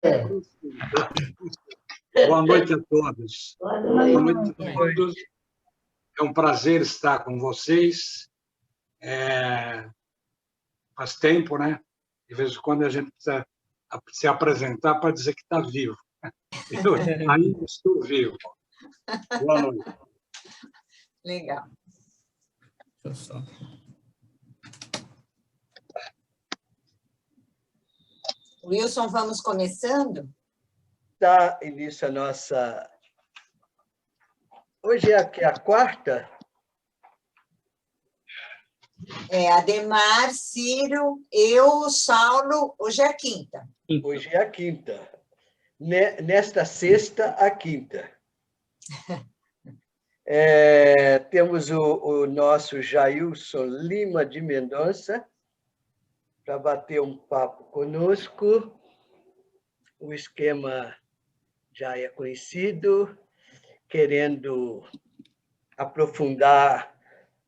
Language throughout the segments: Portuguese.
Boa noite a todos. Boa Boa noite. noite a todos. É um prazer estar com vocês. Faz tempo, né? De vez em quando a gente precisa se apresentar para dizer que está vivo. Eu ainda estou vivo. Boa noite. Legal. Wilson, vamos começando? Dá início a nossa... Hoje é a quarta? Ademar, Ciro, eu, Saulo, hoje é a quinta. Hoje é a quinta. Nesta sexta, a quinta. Temos o nosso Jailson Lima de Mendonça para bater um papo conosco. O esquema já é conhecido, querendo aprofundar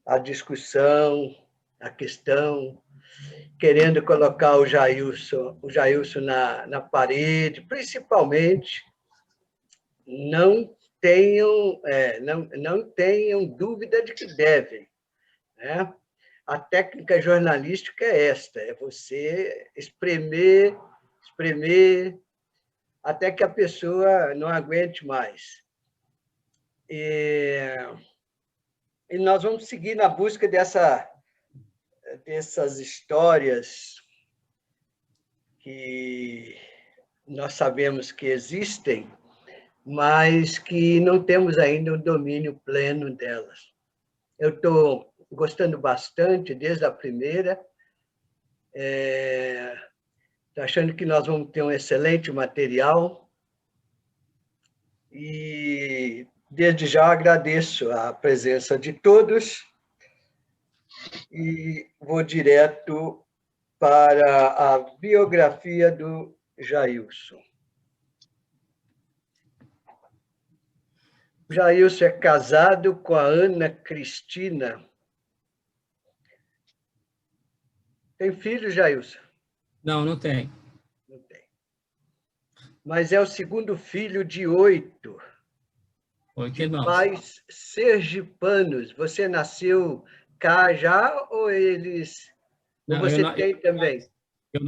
a discussão, a questão, querendo colocar o Jailson na parede, principalmente, não tenham dúvida de que devem, né? A técnica jornalística é esta, é você espremer, até que a pessoa não aguente mais. E nós vamos seguir na busca dessas histórias que nós sabemos que existem, mas que não temos ainda o domínio pleno delas. Eu estou gostando bastante desde a primeira, estou achando que nós vamos ter um excelente material e, desde já, agradeço a presença de todos e vou direto para a biografia do Jailson. O Jailson é casado com a Ana Cristina. Tem filho, Jailson? Não, não tem. Não tem. Mas é o segundo filho de 8. 8 irmãos. Pais sergipanos. Você nasceu cá já ou eles... Não, ou você tem também? Eu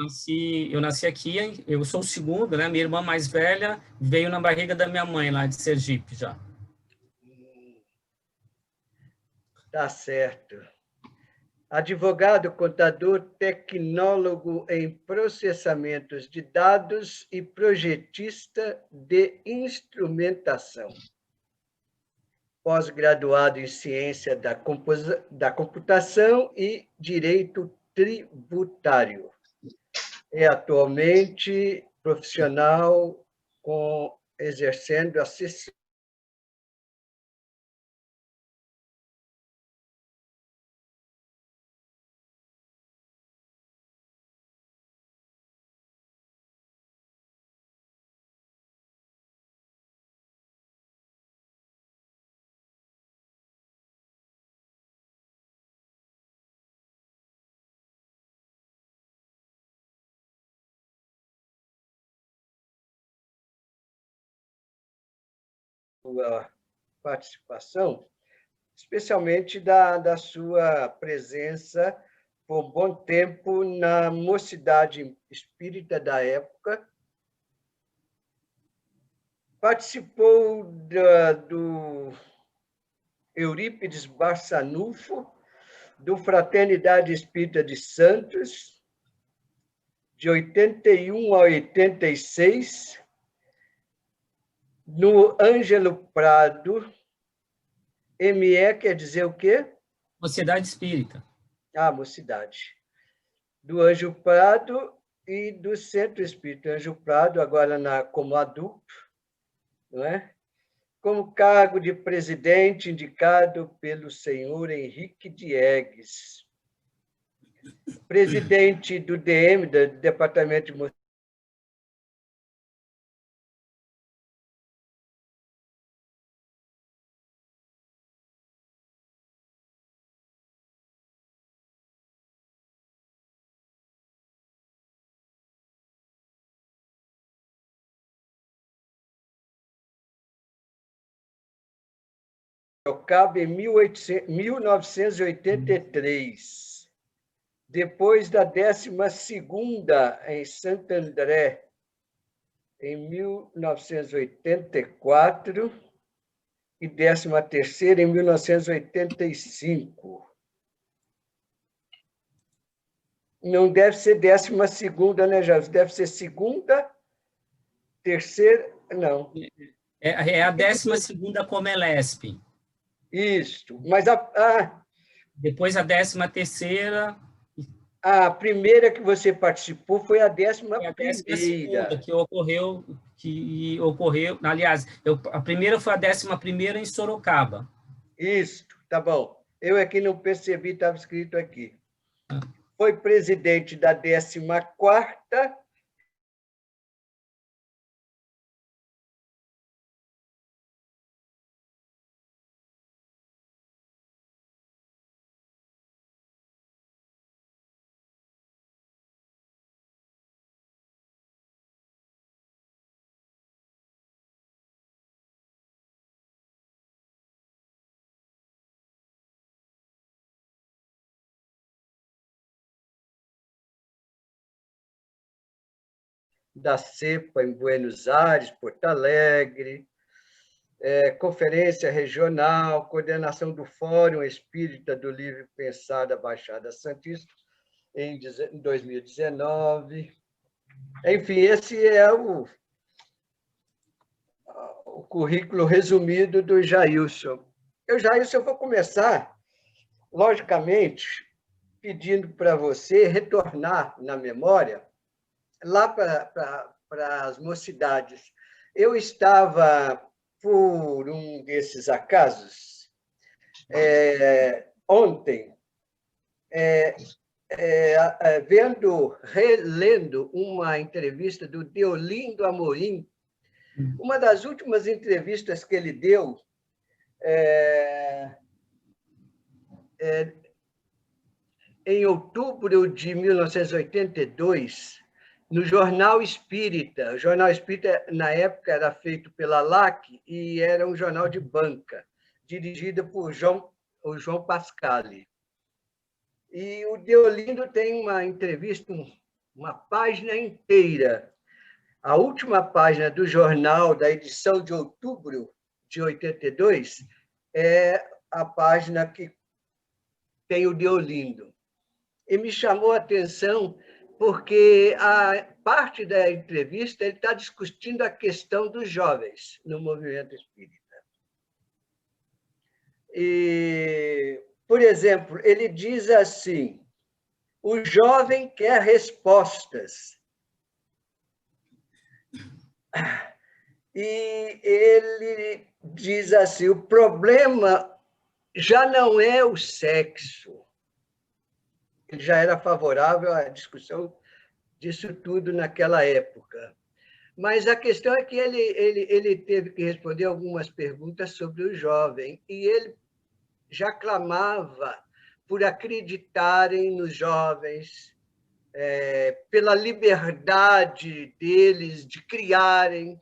nasci aqui, eu sou o segundo, né? Minha irmã mais velha veio na barriga da minha mãe, lá de Sergipe, já. Tá certo. Advogado, contador, tecnólogo em processamentos de dados e projetista de instrumentação. Pós-graduado em ciência da computação e direito tributário. É atualmente profissional exercendo assessoria sua participação, especialmente da sua presença por bom tempo na Mocidade Espírita da época. Participou do Eurípides Barçanufo, do Fraternidade Espírita de Santos, de 81 a 86, no Ângelo Prado. ME quer dizer o quê? Mocidade Espírita. Mocidade. Do Ângelo Prado e do Centro Espírita Ângelo Prado, agora como adulto, não é? Como cargo de presidente indicado pelo senhor Henrique Diegues. Presidente do DM, do Departamento de Sorocaba em 1983. Depois da 12ª em Santo André, em 1984, e 13ª em 1985. Não deve ser 12ª, né, Jair? Deve ser segunda, terceira, não. É a 12ª Comelesp. Isso, mas depois a 13ª... A primeira que você participou foi a 11ª. A 12ª que ocorreu, aliás, a primeira foi a 11ª em Sorocaba. Isso, tá bom. Eu aqui não percebi, estava escrito aqui. Foi presidente da 14ª. Da CEPA em Buenos Aires, Porto Alegre, conferência regional, coordenação do Fórum Espírita do Livre Pensar da Baixada Santista em 2019. Enfim, esse é o currículo resumido do Jailson. Jailson, eu vou começar, logicamente, pedindo para você retornar na memória lá para as mocidades. Eu estava, por um desses acasos, ontem, relendo uma entrevista do Deolindo Amorim, uma das últimas entrevistas que ele deu, em outubro de 1982, no Jornal Espírita. O Jornal Espírita, na época, era feito pela LAC e era um jornal de banca, dirigido por o João Pascali. E o Deolindo tem uma entrevista, uma página inteira. A última página do jornal, da edição de outubro de 82, é a página que tem o Deolindo. E me chamou a atenção porque a parte da entrevista ele está discutindo a questão dos jovens no movimento espírita. E, por exemplo, ele diz assim: o jovem quer respostas. E ele diz assim: o problema já não é o sexo. Ele já era favorável à discussão disso tudo naquela época. Mas a questão é que ele teve que responder algumas perguntas sobre o jovem, e ele já clamava por acreditarem nos jovens, pela liberdade deles de criarem,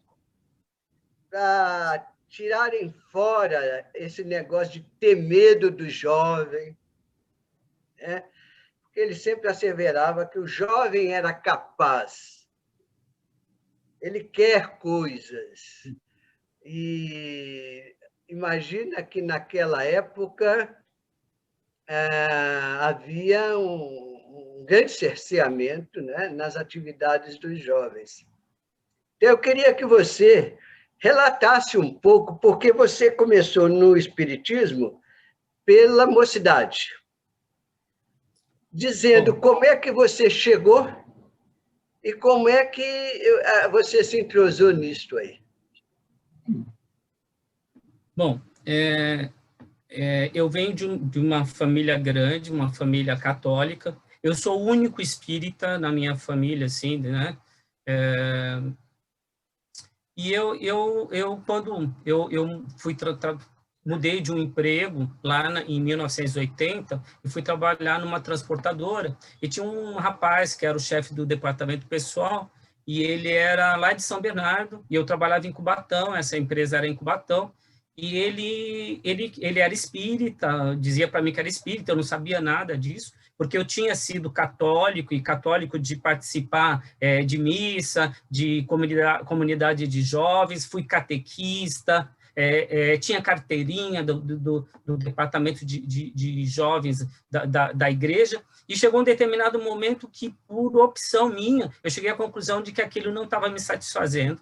para tirarem fora esse negócio de ter medo do jovem, né? Ele sempre asseverava que o jovem era capaz, ele quer coisas. E imagina que, naquela época, havia um grande cerceamento, né, nas atividades dos jovens. Então, eu queria que você relatasse um pouco, porque você começou no Espiritismo pela mocidade, dizendo como é que você chegou e como é que você se entrosou nisto aí. Bom, eu venho de uma família grande, uma família católica. Eu sou o único espírita na minha família, assim, né? E quando eu fui mudei de um emprego lá em 1980 e fui trabalhar numa transportadora, e tinha um rapaz que era o chefe do departamento pessoal, e ele era lá de São Bernardo, e eu trabalhava em Cubatão, essa empresa era em Cubatão, e ele era espírita, dizia para mim que era espírita, eu não sabia nada disso, porque eu tinha sido católico, e católico de participar de missa, de comunidade de jovens, fui catequista, tinha carteirinha do departamento de jovens da igreja, e chegou um determinado momento que, por opção minha, eu cheguei à conclusão de que aquilo não estava me satisfazendo,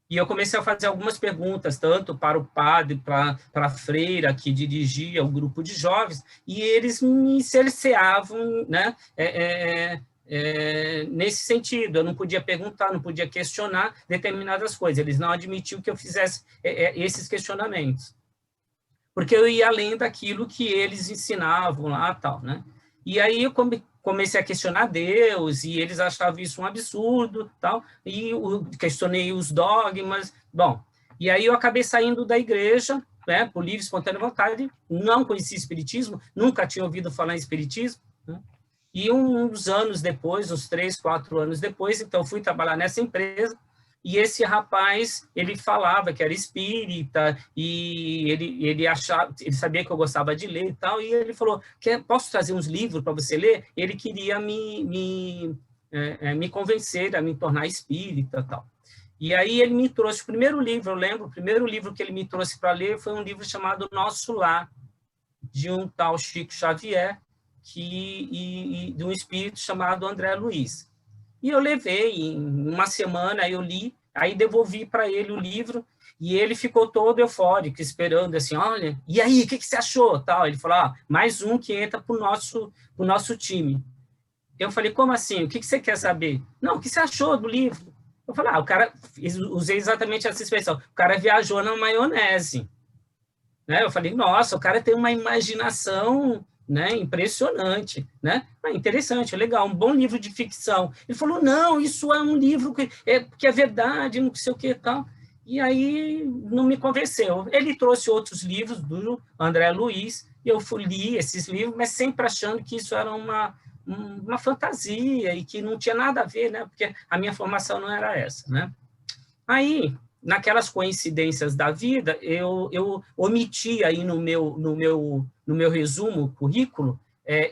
e eu comecei a fazer algumas perguntas, tanto para o padre, para a freira que dirigia o grupo de jovens, e eles me cerceavam, né, nesse sentido. Eu não podia perguntar, não podia questionar determinadas coisas. Eles não admitiam que eu fizesse esses questionamentos, porque eu ia além daquilo que eles ensinavam lá, tal, né? E aí eu comecei a questionar Deus, e eles achavam isso um absurdo, tal, e eu questionei os dogmas, bom, e aí eu acabei saindo da igreja, né, por livre e espontânea vontade, não conhecia espiritismo, nunca tinha ouvido falar em espiritismo, né? E uns anos depois, uns 3, 4 anos depois, então fui trabalhar nessa empresa, e esse rapaz, ele falava que era espírita, e ele sabia que eu gostava de ler e tal, e ele falou, posso trazer uns livros para você ler? Ele queria me convencer a me tornar espírita e tal. E aí ele me trouxe o primeiro livro, eu lembro, o primeiro livro que ele me trouxe para ler foi um livro chamado Nosso Lar, de um tal Chico Xavier, e de um espírito chamado André Luiz. E eu levei, em uma semana eu li, aí devolvi para ele o livro, e ele ficou todo eufórico, esperando, assim, olha, e aí, o que você achou? Tal. Ele falou, mais um que entra para o nosso time. Eu falei, como assim? O que você quer saber? Não, o que você achou do livro? Eu falei, o cara, usei exatamente essa expressão, o cara viajou na maionese. Né? Eu falei, nossa, o cara tem uma imaginação, né, impressionante, né? Interessante, legal, um bom livro de ficção. Ele falou, não, isso é um livro que é verdade, não sei o que e tal. E aí não me convenceu. Ele trouxe outros livros do André Luiz, e eu li esses livros, mas sempre achando que isso era uma fantasia e que não tinha nada a ver, né? Porque a minha formação não era essa, né? Aí, naquelas coincidências da vida, eu omiti aí no meu resumo, currículo,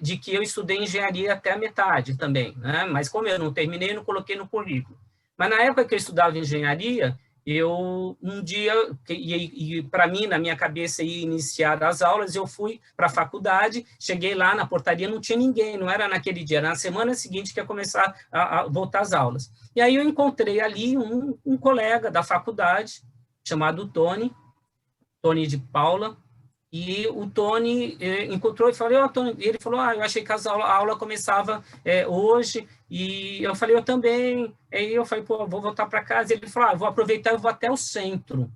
de que eu estudei engenharia até a metade também, né? Mas como eu não terminei, não coloquei no currículo. Mas na época que eu estudava engenharia, um dia, e para mim, na minha cabeça, ia iniciar as aulas, eu fui para a faculdade, cheguei lá na portaria, não tinha ninguém, não era naquele dia, era na semana seguinte que ia começar a voltar às aulas. E aí eu encontrei ali um colega da faculdade, chamado Tony de Paula, e o Tony encontrou e falou, Tony, ele falou, eu achei que a aula começava hoje, e eu falei, eu também. Aí eu falei, vou voltar para casa. Ele falou, vou aproveitar e vou até o centro.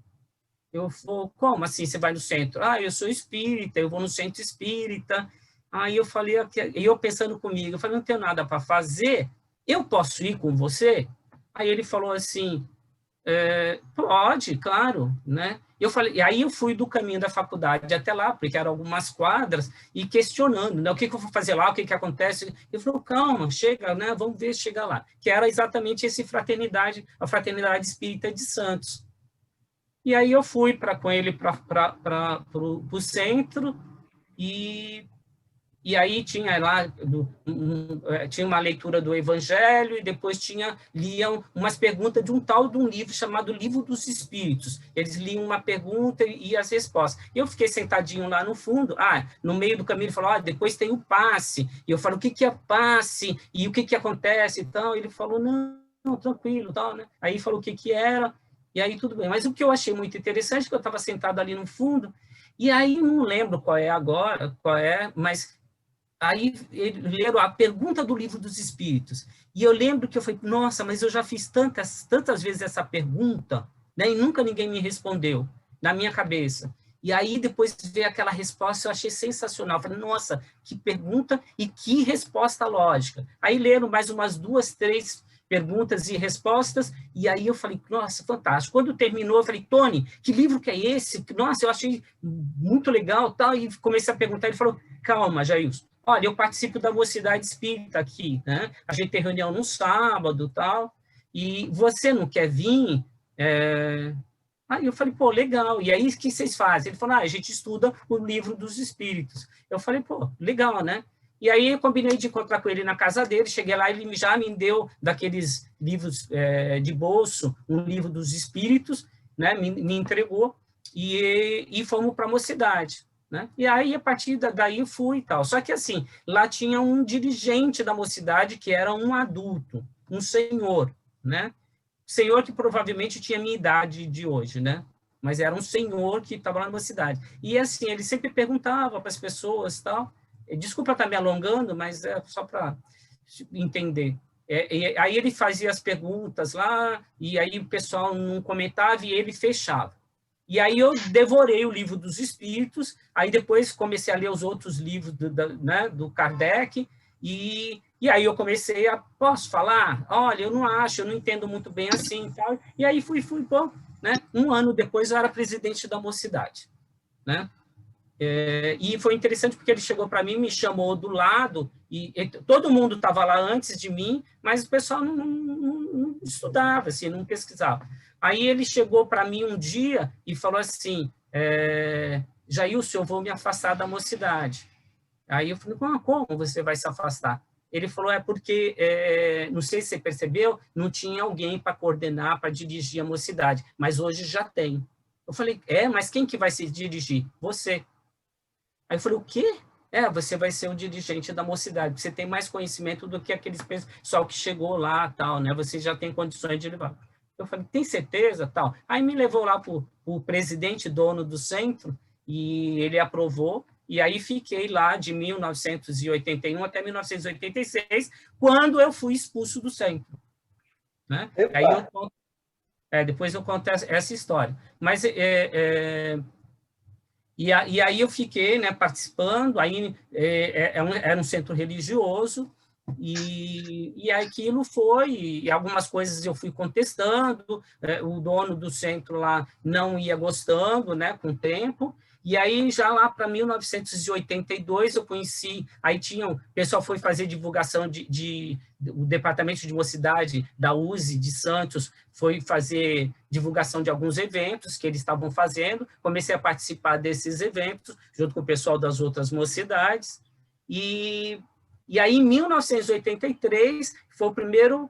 Eu falei, como assim você vai no centro? Eu sou espírita, eu vou no centro espírita. Aí eu falei, eu pensando comigo, eu falei, não tenho nada para fazer, eu posso ir com você? Aí ele falou assim, pode, claro, né? Eu falei, e aí eu fui do caminho da faculdade até lá, porque eram algumas quadras, e questionando, né, o que eu vou fazer lá, o que acontece. Ele falou, calma, chega, né, vamos ver se chega lá. Que era exatamente a Fraternidade Espírita de Santos. E aí eu fui com ele para o centro, e aí tinha lá tinha uma leitura do Evangelho, e depois liam umas perguntas de um livro chamado Livro dos Espíritos. Eles liam uma pergunta e as respostas. Eu fiquei sentadinho lá no fundo, no meio do caminho ele falou, depois tem o passe. E eu falo, o que é passe? E o que acontece? Então, ele falou, não, tranquilo, tal, né? Aí falou o que era, e aí tudo bem. Mas o que eu achei muito interessante, que eu estava sentado ali no fundo, e aí não lembro qual é, mas aí leram a pergunta do Livro dos Espíritos. E eu lembro que eu falei, nossa, mas eu já fiz tantas vezes essa pergunta, né, e nunca ninguém me respondeu, na minha cabeça. E aí depois veio aquela resposta, eu achei sensacional. Eu falei, nossa, que pergunta e que resposta lógica. Aí leram mais umas 2, 3 perguntas e respostas, e aí eu falei, nossa, fantástico. Quando terminou, eu falei, Tony, que livro que é esse? Nossa, eu achei muito legal, tal, e comecei a perguntar, ele falou, calma, Jailson, olha, eu participo da Mocidade Espírita aqui, né? A gente tem reunião no sábado, tal, e você não quer vir? Aí eu falei, pô, legal. E aí, o que vocês fazem? Ele falou, a gente estuda o livro dos espíritos. Eu falei, pô, legal, né? E aí eu combinei de encontrar com ele na casa dele, cheguei lá, ele já me deu daqueles livros de bolso, um livro dos espíritos, né? Me entregou, e fomos para a Mocidade. Né? E aí, a partir daí, eu fui e tal. Só que, assim, lá tinha um dirigente da Mocidade que era um adulto, um senhor, né? Senhor que provavelmente tinha a minha idade de hoje, né? Mas era um senhor que estava lá na Mocidade. E, assim, ele sempre perguntava para as pessoas e tal. Desculpa estar me alongando, mas é só para entender. Aí ele fazia as perguntas lá, e aí o pessoal não comentava e ele fechava. E aí eu devorei o livro dos Espíritos, aí depois comecei a ler os outros livros do Kardec, e aí eu comecei a, posso falar? Olha, eu não acho, eu não entendo muito bem assim, tal. E aí fui bom, né? Um ano depois eu era presidente da Mocidade, né? E foi interessante porque ele chegou para mim, me chamou do lado, e todo mundo estava lá antes de mim, mas o pessoal não estudava, assim, não pesquisava. Aí ele chegou para mim um dia e falou assim, Jailson, eu vou me afastar da Mocidade. Aí eu falei, como você vai se afastar? Ele falou, porque, não sei se você percebeu, não tinha alguém para coordenar, para dirigir a Mocidade, mas hoje já tem. Eu falei, mas quem que vai se dirigir? Você. Aí eu falei, o quê? Você vai ser o dirigente da Mocidade, você tem mais conhecimento do que aqueles pessoal que chegou lá, tal, né? Você já tem condições de levar. Eu falei, tem certeza, tal? Aí me levou lá para o presidente, dono do centro, e ele aprovou, e aí fiquei lá de 1981 até 1986, quando eu fui expulso do centro. Né? Aí depois eu conto essa história. Mas e aí eu fiquei, né, participando, aí era um centro religioso, e aquilo foi, e algumas coisas eu fui contestando, o dono do centro lá não ia gostando, né, com o tempo, e aí já lá para 1982 eu conheci, aí o pessoal foi fazer divulgação o Departamento de Mocidade da USE de Santos foi fazer divulgação de alguns eventos que eles estavam fazendo, comecei a participar desses eventos, junto com o pessoal das outras mocidades, e aí, em 1983, foi a primeira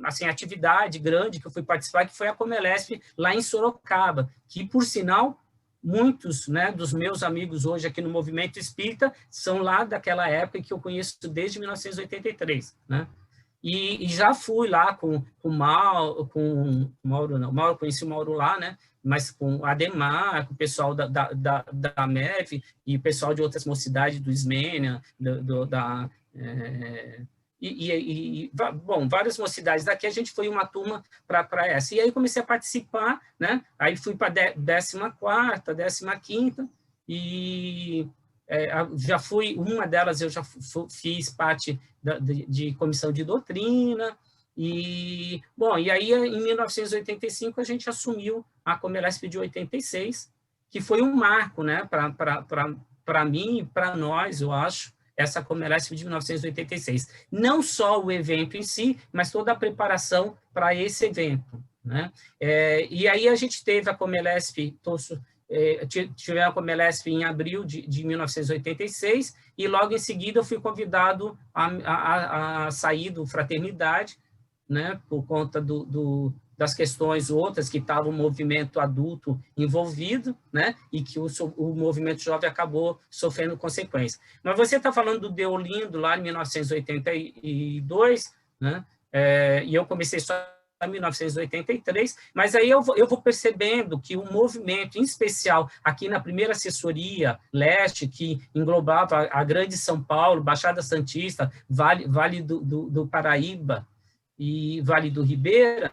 assim, atividade grande que eu fui participar, que foi a Comelesp, lá em Sorocaba, que, por sinal, muitos, né, dos meus amigos hoje aqui no Movimento Espírita são lá daquela época que eu conheço desde 1983, né? E já fui lá com o Mauro, Mauro, conheci o Mauro lá, né? Mas com o Ademar, com o pessoal da MEV e o pessoal de outras mocidades, do Ismênia, bom, várias mocidades daqui, a gente foi uma turma para essa. E aí comecei a participar, né? Aí fui para a 14ª, 15ª, e já fui, uma delas eu já fiz parte de comissão de doutrina, e aí em 1985 a gente assumiu a Comelesp de 86, que foi um marco, né, para mim e para nós, eu acho, essa Comelesp de 1986. Não só o evento em si, mas toda a preparação para esse evento, né? E aí a gente teve a Comelesp, tive a Comelesp em abril de 1986, e logo em seguida eu fui convidado a sair do Fraternidade, né, por conta das questões outras que estava o movimento adulto envolvido, né, e que o movimento jovem acabou sofrendo consequências. Mas você está falando do Deolindo, lá em 1982, né, e eu comecei só em 1983, mas aí eu vou percebendo que o movimento, em especial aqui na primeira assessoria leste, que englobava a Grande São Paulo, Baixada Santista, Vale do Paraíba e Vale do Ribeira,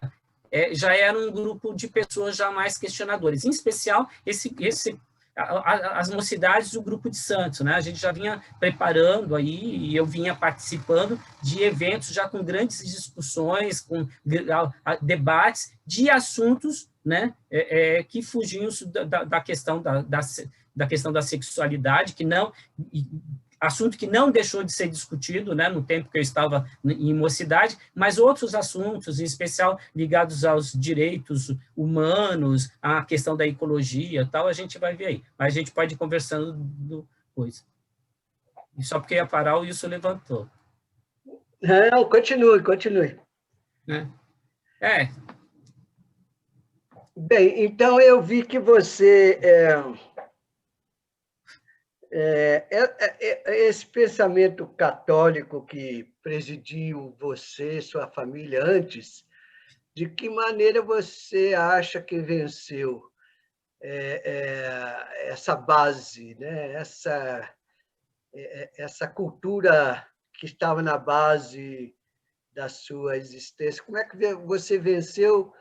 já era um grupo de pessoas já mais questionadores, em especial as mocidades do Grupo de Santos, né? A gente já vinha preparando aí, e eu vinha participando de eventos já com grandes discussões, com debates de assuntos, né, que fugiam da questão da questão da sexualidade, que não assunto que não deixou de ser discutido, né, no tempo que eu estava em Mocidade, mas outros assuntos, em especial ligados aos direitos humanos, à questão da ecologia, tal, a gente vai ver aí. Mas a gente pode ir conversando depois. E só porque ia parar, o Wilson levantou. Não, continue. Né? Bem, então eu vi que você... esse pensamento católico que presidiu você, sua família antes, de que maneira você acha que venceu essa base, né? Essa cultura que estava na base da sua existência? Como é que você venceu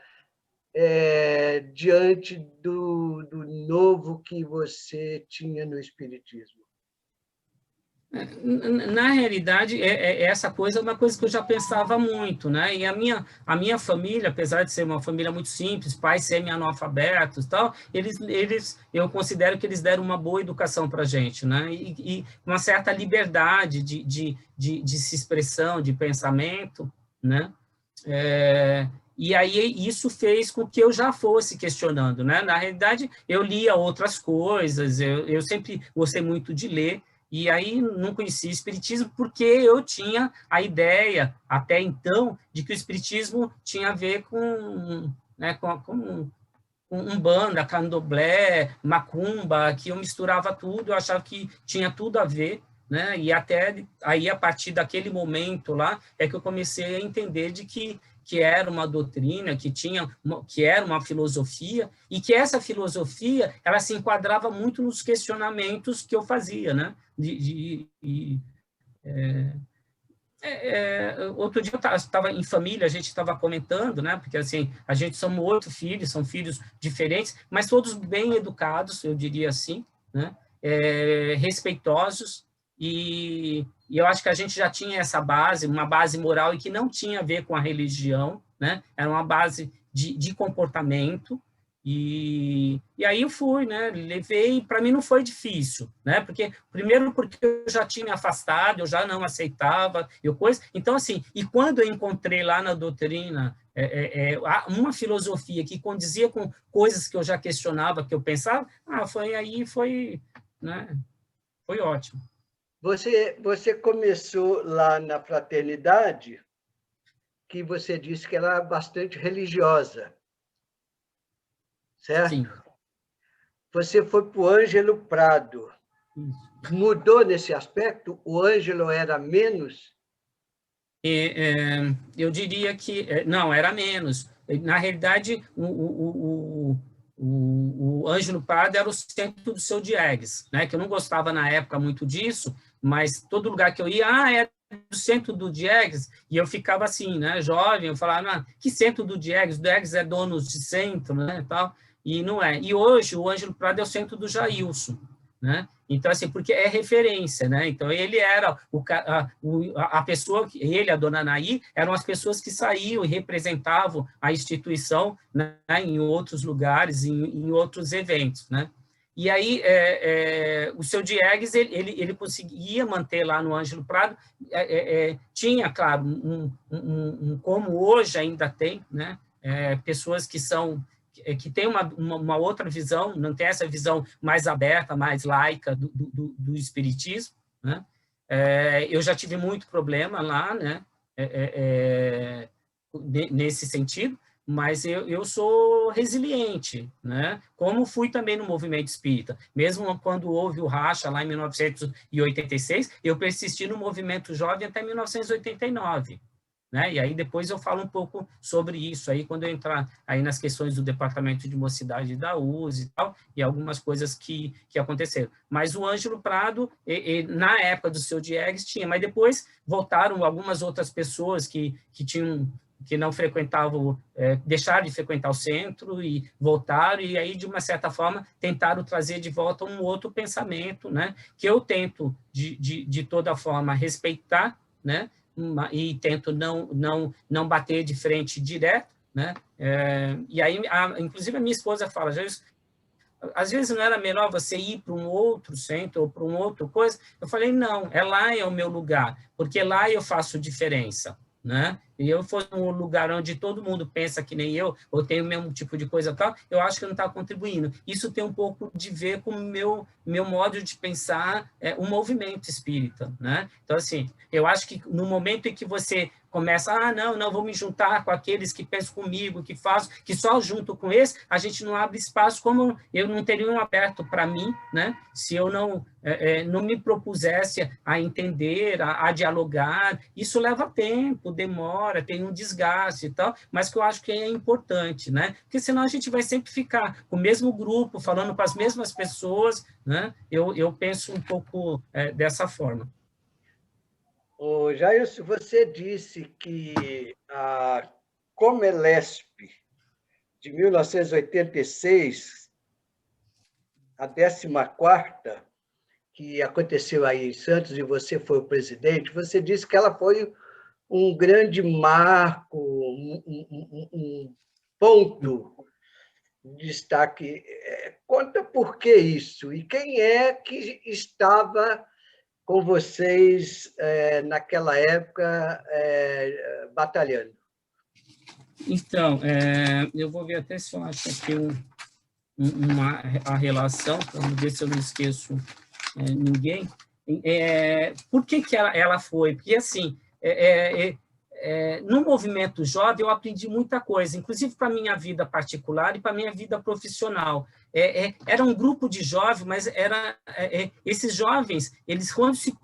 diante do novo que você tinha no Espiritismo? Na realidade, essa coisa é uma coisa que eu já pensava muito, né? E a minha família, apesar de ser uma família muito simples, pais semi-analfabetos e tal, eu considero que eles deram uma boa educação para a gente, né? E uma certa liberdade de se expressão, de pensamento, né? E aí isso fez com que eu já fosse questionando, né? Na realidade, eu lia outras coisas, eu sempre gostei muito de ler, e aí não conhecia o Espiritismo porque eu tinha a ideia, até então, de que o Espiritismo tinha a ver com, né, com Umbanda, Candomblé, Macumba, que eu misturava tudo, eu achava que tinha tudo a ver, né? E até aí, a partir daquele momento lá, é que eu comecei a entender de que era uma doutrina, que era uma filosofia, e que essa filosofia ela se enquadrava muito nos questionamentos que eu fazia, né? Outro dia eu estava em família, a gente estava comentando, né? Porque assim, a gente somos 8 filhos, são filhos diferentes, mas todos bem educados, eu diria assim, né? Respeitosos, e eu acho que a gente já tinha essa base, uma base moral, e que não tinha a ver com a religião, né? Era uma base de comportamento, e aí eu fui, né? Levei, para mim não foi difícil, né? Primeiro porque eu já tinha me afastado, eu já não aceitava, então assim, e quando eu encontrei lá na doutrina uma filosofia que condizia com coisas que eu já questionava, que eu pensava, foi, né? Foi ótimo. Você começou lá na fraternidade, que você disse que era bastante religiosa, certo? Sim. Você foi para o Ângelo Prado. Isso. Mudou nesse aspecto? O Ângelo era menos? Eu diria que não, era menos. Na realidade, o Ângelo Prado era o centro do seu Diegues, né? Que eu não gostava na época muito disso, mas todo lugar que eu ia, é do centro do Diegues, e eu ficava assim, né? Jovem, eu falava, que centro do Diegues? O Diegues é dono de centro, né? Tal, e não é. E hoje o Ângelo Prado é o centro do Jailson, né? Então, assim, porque é referência, né? Então, ele era a pessoa, ele, a dona Anaí, eram as pessoas que saíam e representavam a instituição, né, em outros lugares, em outros eventos, né? E aí, o seu Diegues, ele conseguia manter lá no Ângelo Prado, tinha, claro, como hoje ainda tem, né? Pessoas que tem uma outra visão, não tem essa visão mais aberta, mais laica do espiritismo, né? Eu já tive muito problema lá, né? Nesse sentido, mas eu sou resiliente, né? Como fui também no movimento espírita. Mesmo quando houve o racha lá em 1986, eu persisti no movimento jovem até 1989. Né? E aí depois eu falo um pouco sobre isso aí quando eu entrar aí nas questões do departamento de mocidade da USE e tal, e algumas coisas que aconteceram. Mas o Ângelo Prado, na época do seu Diegues tinha, mas depois voltaram algumas outras pessoas que não frequentavam, deixaram de frequentar o centro e voltaram, e aí, de uma certa forma, tentaram trazer de volta um outro pensamento, né? Que eu tento, de toda forma, respeitar, né? E tento não bater de frente direto, né? E aí, inclusive, a minha esposa fala, às vezes não era melhor você ir para um outro centro ou para uma outra coisa? Eu falei, não, lá é o meu lugar, porque lá eu faço diferença, né? E eu for um lugar onde todo mundo pensa que nem eu, ou tem o mesmo tipo de coisa tal, eu acho que eu não está contribuindo. Isso tem um pouco de ver com o meu modo de pensar o movimento espírita, né? Então, assim, eu acho que no momento em que você começa, não, vou me juntar com aqueles que pensam comigo, que faço, que só junto com esse, a gente não abre espaço, como eu não teria um aberto para mim, né? Se eu não me propusesse a entender, a dialogar. Isso leva tempo, demora, tem um desgaste e tal, mas que eu acho que é importante, né? Porque senão a gente vai sempre ficar com o mesmo grupo, falando com as mesmas pessoas, né? Eu penso um pouco dessa forma. Ô, Jailson, você disse que a Comelesp de 1986, a 14ª, que aconteceu aí em Santos e você foi o presidente, você disse que ela foi um grande marco, um ponto de destaque. Conta por que isso e quem é que estava com vocês naquela época batalhando. Então, eu vou ver até se eu acho aqui a relação, para ver se eu não esqueço ninguém. Por que ela foi? Porque, assim, no movimento jovem eu aprendi muita coisa, inclusive para a minha vida particular e para a minha vida profissional. Era um grupo de jovens, mas esses jovens, eles quando se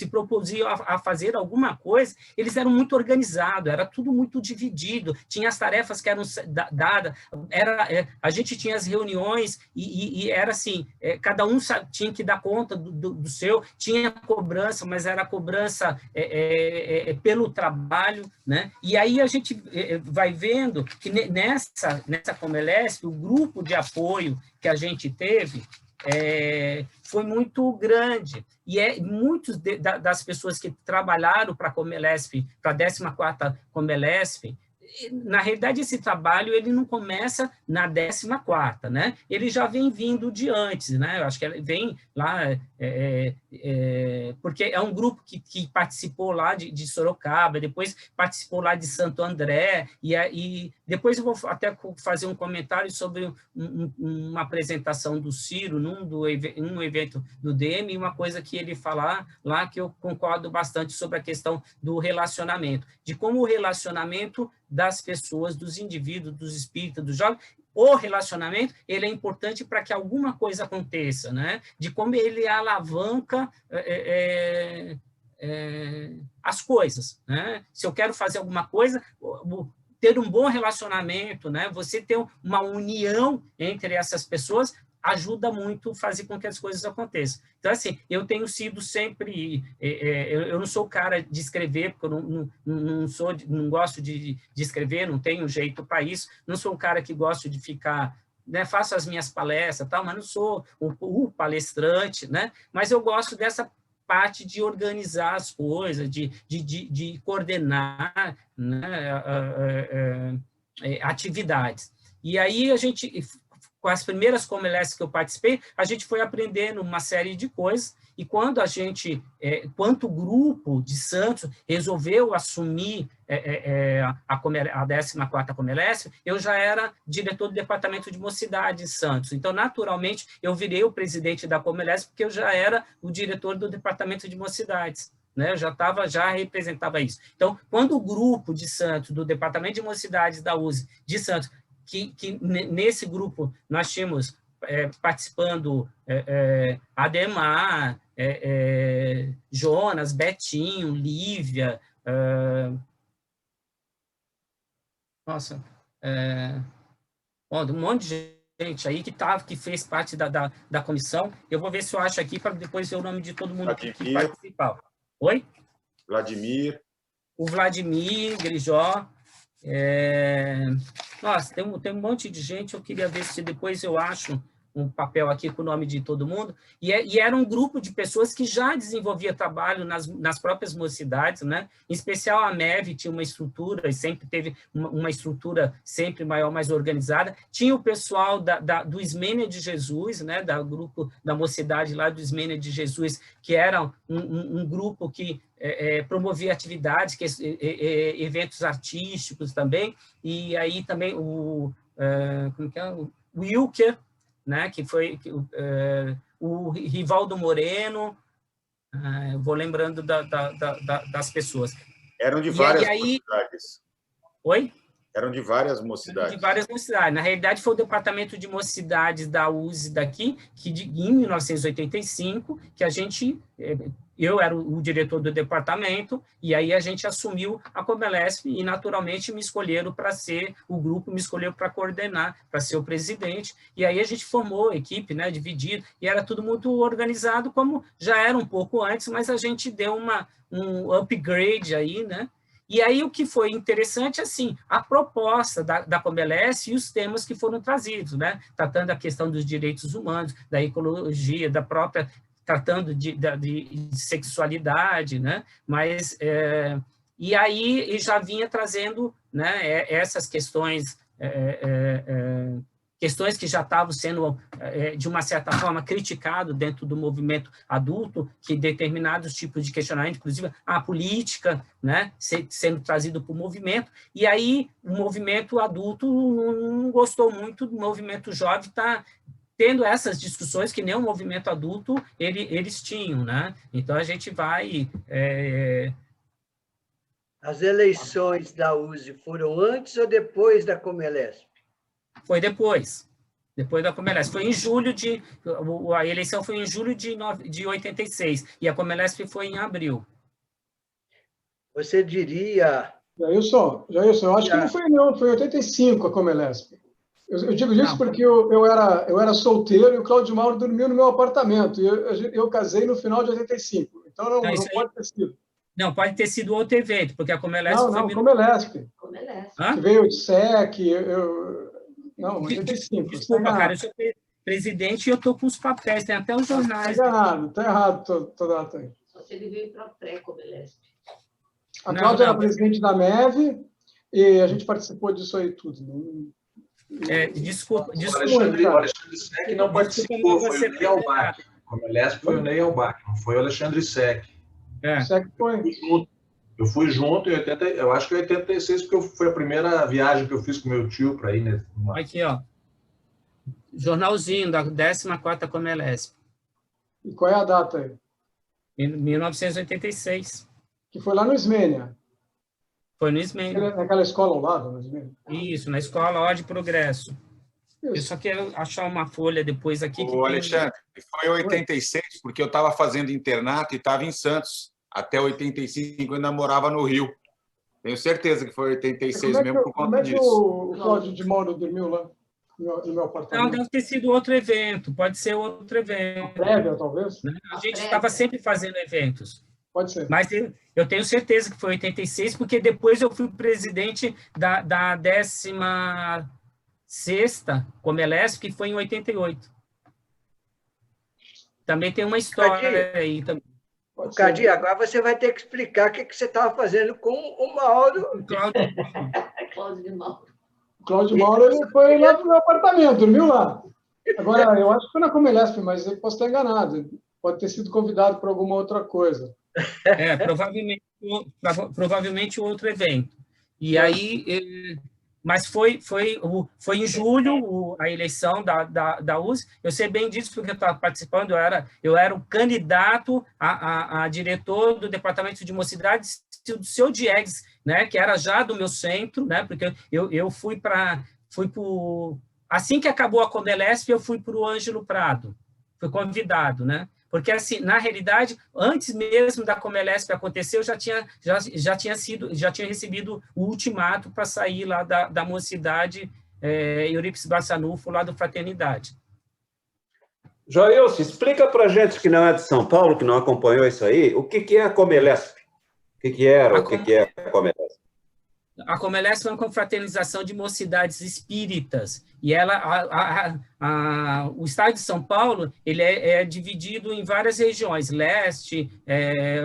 propusiam a fazer alguma coisa, eles eram muito organizados, era tudo muito dividido, tinha as tarefas que eram dadas, a gente tinha as reuniões e era assim, cada um tinha que dar conta do seu, tinha cobrança, mas era cobrança pelo trabalho, né? E aí a gente vai vendo que nessa Comelesp, o grupo de apoio que a gente teve foi muito grande. E muitas das pessoas que trabalharam para a Comelesp, para a 14ª Comelesp, na realidade, esse trabalho ele não começa na 14ª, né? Ele já vem vindo de antes, né? Eu acho que ele vem lá, porque é um grupo que participou lá de Sorocaba, depois participou lá de Santo André, e depois eu vou até fazer um comentário sobre uma apresentação do Ciro num evento do DM, e uma coisa que ele falar lá que eu concordo bastante sobre a questão do relacionamento, de como o relacionamento das pessoas, dos indivíduos, dos espíritos, dos jovens, o relacionamento ele é importante para que alguma coisa aconteça, né? De como ele alavanca as coisas, né? Se eu quero fazer alguma coisa, ter um bom relacionamento, né? Você ter uma união entre essas pessoas ajuda muito a fazer com que as coisas aconteçam. Então, assim, eu tenho sido sempre... eu não sou o cara de escrever, porque eu não gosto de escrever, não tenho jeito para isso, não sou um cara que gosta de ficar... Né, faço as minhas palestras, tal, mas não sou o palestrante, né? Mas eu gosto dessa parte de organizar as coisas, de coordenar, né, atividades. E aí a gente... Com as primeiras Comelesp que eu participei, a gente foi aprendendo uma série de coisas, e quando a gente, quanto grupo de Santos, resolveu assumir a 14ª Comelesp, eu já era diretor do Departamento de Mocidade em Santos. Então, naturalmente, eu virei o presidente da Comelesp, porque eu já era o diretor do Departamento de Mocidades. Né? Eu já representava isso. Então, quando o grupo de Santos, do Departamento de Mocidades da USE de Santos, que nesse grupo nós tínhamos participando Ademar, Jonas, Betinho, Lívia, um monte de gente aí que fez parte da comissão. Eu vou ver se eu acho aqui para depois ver o nome de todo mundo que participava. Oi? Vladimir. O Vladimir, Grijó. Nossa, tem um monte de gente, eu queria ver se depois eu acho um papel aqui com o nome de todo mundo, e era um grupo de pessoas que já desenvolvia trabalho nas próprias mocidades, né? Em especial a MEV tinha uma estrutura, e sempre teve uma estrutura sempre maior, mais organizada. Tinha o pessoal do Ismênia de Jesus, né? Do grupo da mocidade lá do Ismênia de Jesus, que era um grupo que promovia atividades, eventos artísticos também, e aí também como que é? O Wilker, né, que foi o Rivaldo Moreno, vou lembrando das pessoas. Eram de várias mocidades. Oi? Eram de várias mocidades. De várias mocidades. Na realidade, foi o departamento de mocidades da USE daqui, que em 1985, que eu era o diretor do departamento, e aí a gente assumiu a Comelesp, e naturalmente me escolheram para ser, o grupo me escolheu para coordenar, para ser o presidente, e aí a gente formou a equipe, né, dividida, e era tudo muito organizado, como já era um pouco antes, mas a gente deu um upgrade aí, né? E aí o que foi interessante, assim, a proposta da Comelesp e os temas que foram trazidos, né? Tratando a questão dos direitos humanos, da ecologia, da própria, tratando de sexualidade, né? Mas, e aí já vinha trazendo, né, essas questões, questões que já estavam sendo, de uma certa forma, criticadas dentro do movimento adulto, que determinados tipos de questionamento, inclusive a política, né, sendo trazido para o movimento, e aí o movimento adulto não gostou muito do movimento jovem, está tendo essas discussões que nem o movimento adulto eles tinham, né? Então, a gente vai... As eleições da USE foram antes ou depois da Comelesp? Foi depois da Comelesp. Foi em julho a eleição foi em julho de 86, e a Comelesp foi em abril. Você diria... Jailson, eu acho que não, foi em 85 a Comelesp. Eu digo isso porque eu era solteiro e o Cláudio Mauro dormiu no meu apartamento, e eu casei no final de 85, então não pode ter sido. Não, pode ter sido outro evento, porque a Comelesp... Não, Comelesp. Que veio de SEC, não, 85. Desculpa, cara, eu sou presidente e eu estou com os papéis, tem até os jornais. Está errado toda a data aí. Só se ele veio para a pré-Comelesp. A Cláudia era presidente da MEV e a gente participou disso aí tudo. Desculpa. O Alexandre Sec não participou, foi o Ney Albach. A Comelesp foi o Ney Albach, não foi o Alexandre Sec. Sec foi. Eu fui junto em 80, eu acho que em 86, porque foi a primeira viagem que eu fiz com meu tio para ir, né? Aqui, ó. Jornalzinho da 14ª Comelesp. E qual é a data aí? Em 1986. Que foi lá no Ismênia. Foi no Ismênia. Naquela escola ao lado, no Ismênia. Isso, na escola Ó de Progresso. Isso. Eu só quero achar uma folha depois aqui. Ô, Alexandre, foi em 86, porque eu estava fazendo internato e estava em Santos. Até 85 eu ainda morava no Rio. Tenho certeza que foi 86 mesmo por conta disso. Como é que o Cláudio de Mauro dormiu lá no meu apartamento? Não, deve ter sido outro evento. Pode ser outro evento. Prévia, talvez? A gente estava sempre fazendo eventos. Pode ser. Mas eu tenho certeza que foi 86, porque depois eu fui presidente da 16ª Comelesp, que foi em 88. Também tem uma história aí também. Cadê? Agora você vai ter que explicar o que você estava fazendo com o Mauro. Cláudio de Mauro. O Cláudio Mauro ele foi lá no meu apartamento, dormiu lá. Agora, eu acho que foi na Comelesp, mas eu posso estar enganado. Pode ter sido convidado para alguma outra coisa. Provavelmente outro evento. E aí... Mas foi em julho a eleição da USE. Eu sei bem disso porque eu estava participando, eu era o candidato a diretor do Departamento de Mocidades do seu Diegues, né, que era já do meu centro, né, porque eu fui assim que acabou a Comelesp, eu fui para o Ângelo Prado, fui convidado, né? Porque, assim, na realidade, antes mesmo da Comelesp acontecer, eu já tinha recebido o ultimato para sair lá da mocidade Eurípides Barçanufo, lá do Fraternidade. Jailson, explica para a gente que não é de São Paulo, que não acompanhou isso aí, o que é a Comelesp? O que era, o que é a Comelesp? A Comelesp é uma confraternização de mocidades espíritas, e o estado de São Paulo ele é dividido em várias regiões, leste,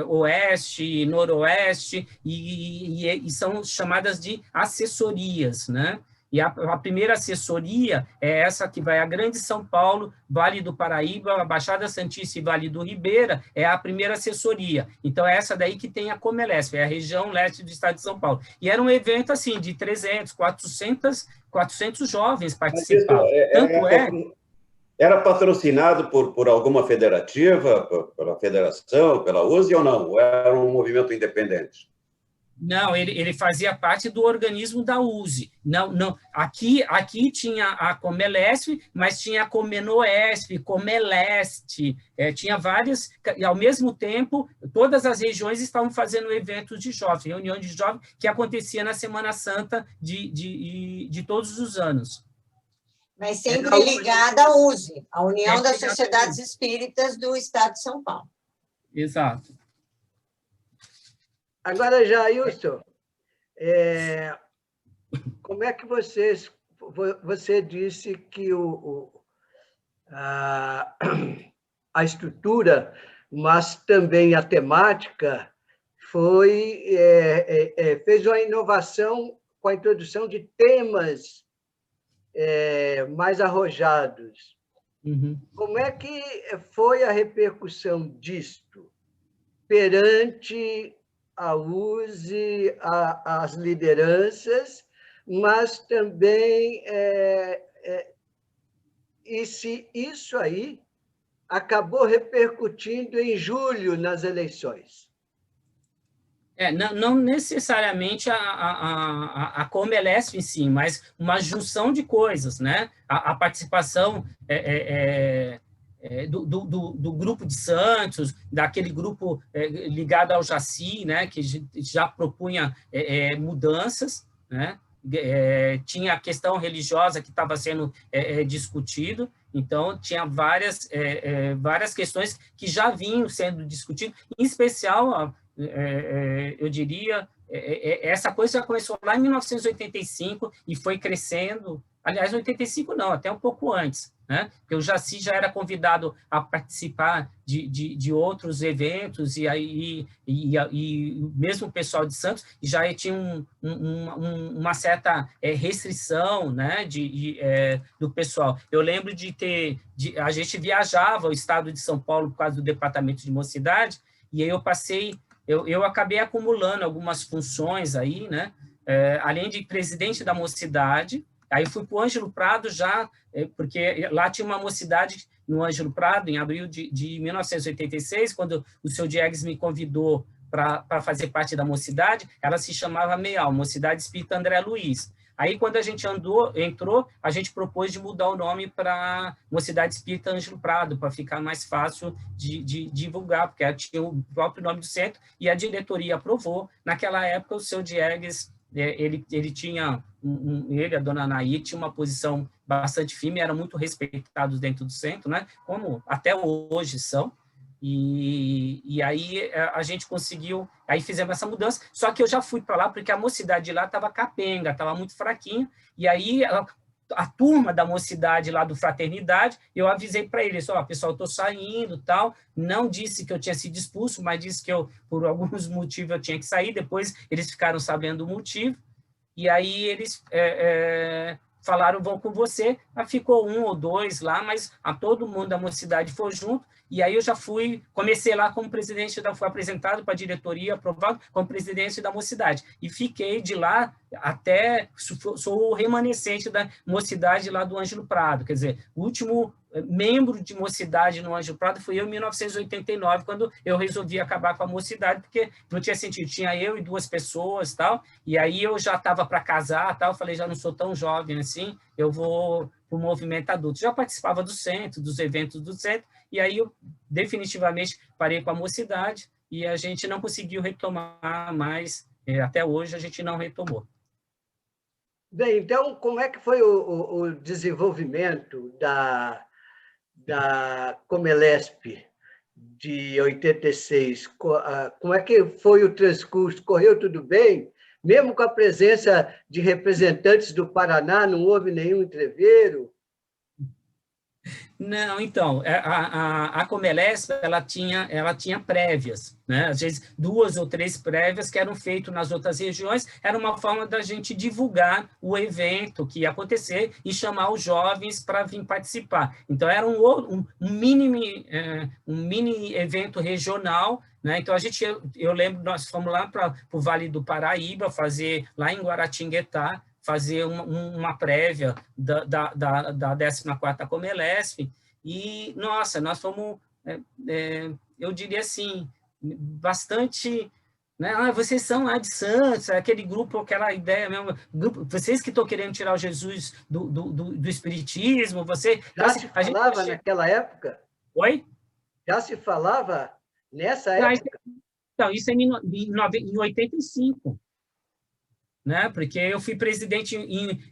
oeste, noroeste, e são chamadas de assessorias, né? E a primeira assessoria é essa que vai a Grande São Paulo, Vale do Paraíba, Baixada Santista e Vale do Ribeira, é a primeira assessoria. Então, é essa daí que tem a Comelesp, é a região leste do estado de São Paulo. E era um evento, assim, de 300, 400 jovens participavam. Era patrocinado por alguma federativa, pela federação, pela USE ou não? Ou era um movimento independente? Não, ele fazia parte do organismo da USE. Não. Aqui tinha a Comelesp, mas tinha a Comenoesp, Comeleste, tinha várias, e ao mesmo tempo, todas as regiões estavam fazendo eventos de jovens, reunião de jovens, que acontecia na Semana Santa de todos os anos. Mas sempre ligada à USE, a União das Sociedades Espíritas do Estado de São Paulo. Exato. Agora, Jailson, como é que você disse que a estrutura, mas também a temática, fez uma inovação com a introdução de temas mais arrojados. Uhum. Como é que foi a repercussão disto perante a USE, as lideranças, mas também e se isso aí acabou repercutindo em julho nas eleições? Não necessariamente a Comelesp em si, mas uma junção de coisas, né? A participação do grupo de Santos, daquele grupo ligado ao Jaci, né, que já propunha mudanças, né? Tinha a questão religiosa que estava sendo discutido, então tinha várias questões que já vinham sendo discutidas, em especial, eu diria, essa coisa já começou lá em 1985 e foi crescendo. Aliás, 85 não, até um pouco antes, né? Porque o Jaci já era convidado a participar de outros eventos, e mesmo o pessoal de Santos já tinha uma certa restrição, né, do pessoal. Eu lembro a gente viajava ao estado de São Paulo por causa do departamento de mocidade, e aí eu acabei acumulando algumas funções aí, né? Além de presidente da mocidade. Aí fui para o Ângelo Prado já, porque lá tinha uma mocidade no Ângelo Prado, em abril de 1986, quando o seu Diegues me convidou para fazer parte da mocidade, ela se chamava MEAL, Mocidade Espírita André Luiz. Aí, quando a gente entrou, a gente propôs de mudar o nome para Mocidade Espírita Ângelo Prado, para ficar mais fácil de divulgar, porque tinha o próprio nome do centro, e a diretoria aprovou. Naquela época, o seu Diegues, ele tinha, a dona Anaí, tinha uma posição bastante firme, eram muito respeitados dentro do centro, né? Como até hoje são, e aí a gente conseguiu, aí fizemos essa mudança, só que eu já fui para lá porque a mocidade de lá estava capenga, estava muito fraquinha, e aí a turma da mocidade lá do Fraternidade, eu avisei para eles, pessoal, estou saindo, tal, não disse que eu tinha sido expulso, mas disse que por alguns motivos eu tinha que sair, depois eles ficaram sabendo o motivo, e aí eles falaram, vão com você, ficou 1 ou 2 lá, mas todo mundo da mocidade foi junto, e aí eu já comecei lá como presidente, fui apresentado para a diretoria, aprovado como presidente da mocidade, e fiquei de lá até, sou o remanescente da mocidade lá do Ângelo Prado, quer dizer, o último membro de mocidade no Ângelo Prado fui eu em 1989, quando eu resolvi acabar com a mocidade, porque não tinha sentido, tinha eu e 2 pessoas, tal, e aí eu já estava para casar, tal, falei, já não sou tão jovem assim, eu vou para o movimento adulto. Já participava do centro, dos eventos do centro, e aí eu definitivamente parei com a mocidade, e a gente não conseguiu retomar mais, até hoje a gente não retomou. Bem, então, como é que foi o desenvolvimento da Comelesp de 86? Como é que foi o transcurso? Correu tudo bem? Mesmo com a presença de representantes do Paraná, não houve nenhum entreveiro? Não, então, a Comelesp, ela tinha prévias, né? Às vezes 2 ou 3 prévias que eram feitas nas outras regiões, era uma forma da gente divulgar o evento que ia acontecer e chamar os jovens para vir participar. Então, era um mini evento regional, né? Então, eu lembro, nós fomos lá para o Vale do Paraíba, fazer lá em Guaratinguetá, fazer uma prévia da 14ª Comelesp, e, nossa, nós fomos, eu diria assim, bastante, né? Vocês são lá de Santos, aquele grupo, aquela ideia mesmo, vocês que estão querendo tirar o Jesus do espiritismo, você... Já se falava naquela época? Oi? Já se falava nessa época? Então, isso é em 85. Né? Porque eu fui presidente,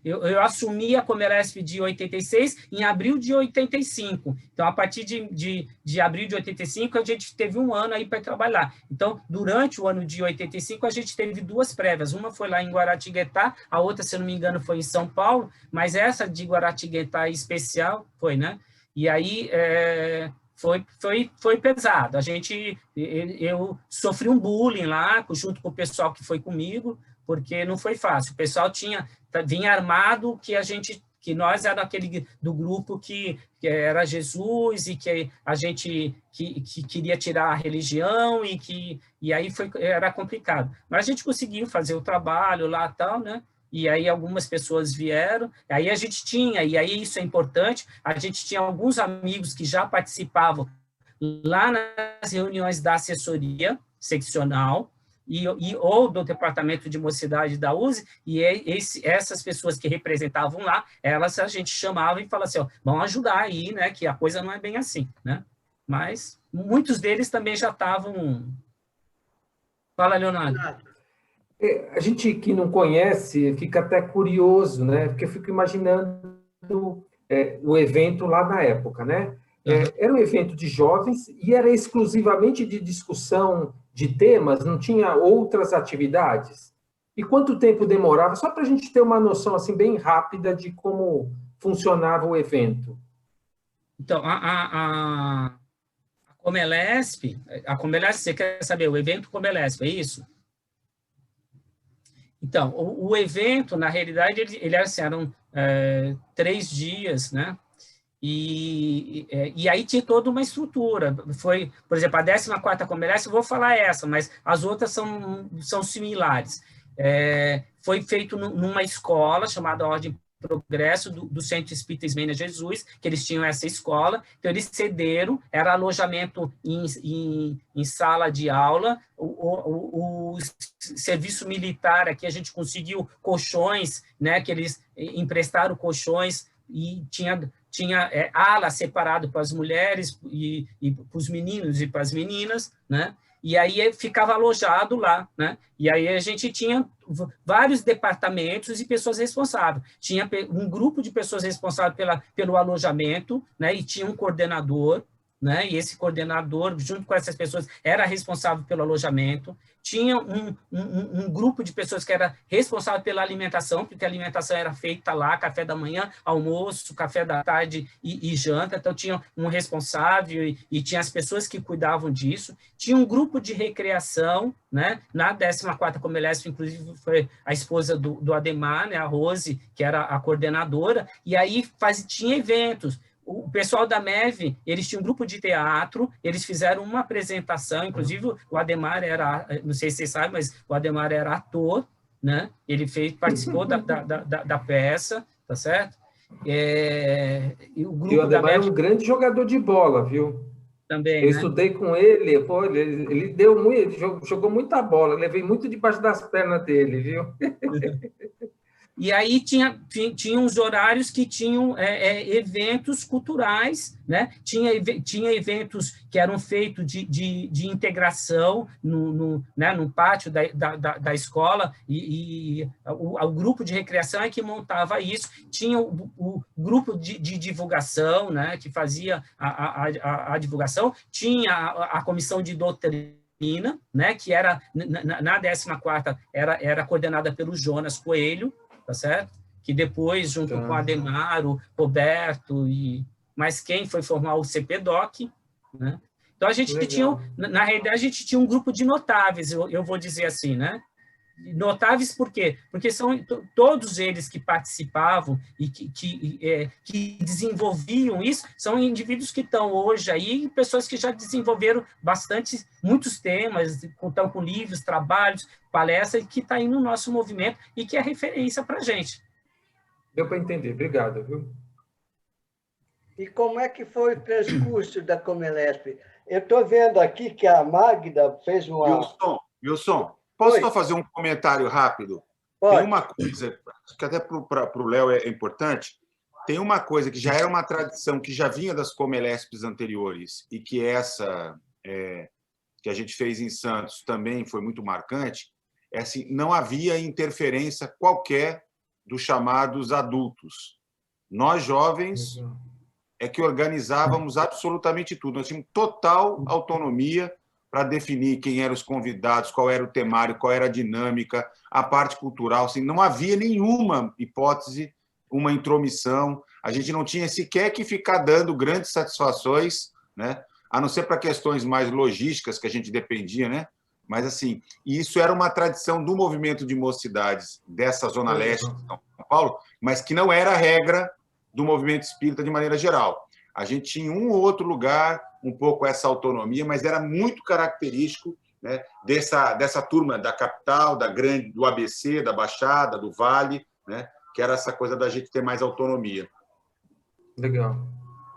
eu assumi a Comelesp de 86 em abril de 85. Então, a partir de abril de 85, a gente teve um ano aí para trabalhar. Então, durante o ano de 85, a gente teve 2 prévias. Uma foi lá em Guaratinguetá, a outra, se eu não me engano, foi em São Paulo, mas essa de Guaratinguetá especial foi, né? E aí... Foi pesado. Eu sofri um bullying lá, junto com o pessoal que foi comigo, porque não foi fácil. O pessoal vinha armado, que nós era aquele do grupo que era Jesus, e que a gente que queria tirar a religião, e aí era complicado. Mas a gente conseguiu fazer o trabalho lá, tal, né? E aí algumas pessoas vieram, aí a gente tinha, e aí isso é importante, a gente tinha alguns amigos que já participavam lá nas reuniões da assessoria seccional, ou do departamento de mocidade da USE, e essas pessoas que representavam lá, elas a gente chamava e falava assim, ó, vão ajudar aí, né, que a coisa não é bem assim, né? Mas muitos deles também já estavam... Fala, Leonardo. A gente que não conhece fica até curioso, né? Porque eu fico imaginando o evento lá na época, né? Era um evento de jovens e era exclusivamente de discussão de temas, não tinha outras atividades? E quanto tempo demorava? Só para a gente ter uma noção assim bem rápida de como funcionava o evento. Então, a Comelesp, você quer saber, o evento Comelesp, é isso? Então, o evento, na realidade, eram 3 dias, né? E aí tinha toda uma estrutura. Foi, por exemplo, a 14ª Comelesp, eu vou falar essa, mas as outras são similares. Foi feito numa escola chamada Ordem Progresso, do Centro Espírita Ismênia Jesus, que eles tinham essa escola, então eles cederam, era alojamento em sala de aula, o serviço militar aqui, a gente conseguiu colchões, né, que eles emprestaram colchões, e tinha ala separado para as mulheres e para os meninos e para as meninas, né? E aí ficava alojado lá, né? E aí a gente tinha vários departamentos e pessoas responsáveis. Tinha um grupo de pessoas responsáveis pelo alojamento, né? E tinha um coordenador, né? E esse coordenador, junto com essas pessoas, era responsável pelo alojamento. Tinha um grupo de pessoas que era responsável pela alimentação, porque a alimentação era feita lá, café da manhã, almoço, café da tarde e janta. Então, tinha um responsável e tinha as pessoas que cuidavam disso. Tinha um grupo de recreação, né? Na 14ª Comelesp, inclusive, foi a esposa do Ademar, né? A Rose, que era a coordenadora, e aí tinha eventos. O pessoal da MEV, eles tinham um grupo de teatro, eles fizeram uma apresentação, inclusive o Ademar era, não sei se vocês sabem, mas o Ademar era ator, né? Ele participou da peça, tá certo? E o Ademar é um grande jogador de bola, viu? Também, eu estudei com ele, pô, ele jogou muita bola, levei muito debaixo das pernas dele, viu? E aí tinha uns horários que tinham eventos culturais, né? Tinha eventos que eram feitos de integração no pátio da escola, e o grupo de recreação é que montava isso. Tinha o grupo de divulgação, né? Que fazia a divulgação. Tinha a comissão de doutrina, feminina, né, que era, na 14ª, era coordenada pelo Jonas Coelho, tá certo? Que depois, junto com Ademaro, Roberto, mas quem foi formar o CPDOC, né? Então, a gente tinha, na realidade, a gente tinha um grupo de notáveis, eu vou dizer assim, né? Notáveis por quê? Porque são todos eles que participavam e que desenvolviam isso, são indivíduos que estão hoje aí, pessoas que já desenvolveram muitos temas, estão com livros, trabalhos, palestras, que está aí no nosso movimento e que é referência para a gente. Deu para entender, obrigado, viu? E como é que foi o transcurso da Comelesp? Eu estou vendo aqui que a Magda fez uma... Wilson, posso só fazer um comentário rápido? Pode. Tem uma coisa, que até para o Léo é importante, tem uma coisa que já era uma tradição, que já vinha das Comelesps anteriores, e que que a gente fez em Santos também foi muito marcante, é assim, não havia interferência qualquer dos chamados adultos. Nós, jovens, é que organizávamos absolutamente tudo. Nós tínhamos total autonomia para definir quem eram os convidados, qual era o temário, qual era a dinâmica, a parte cultural. Assim, não havia nenhuma hipótese, uma intromissão. A gente não tinha sequer que ficar dando grandes satisfações, né? A não ser para questões mais logísticas que a gente dependia, né? Mas, assim, isso era uma tradição do movimento de mocidades dessa Zona Leste de São Paulo, mas que não era a regra do movimento espírita de maneira geral. A gente tinha um ou outro lugar, um pouco essa autonomia, mas era muito característico, né, dessa turma da capital, da grande, do ABC, da Baixada, do Vale, né, que era essa coisa da gente ter mais autonomia. Legal.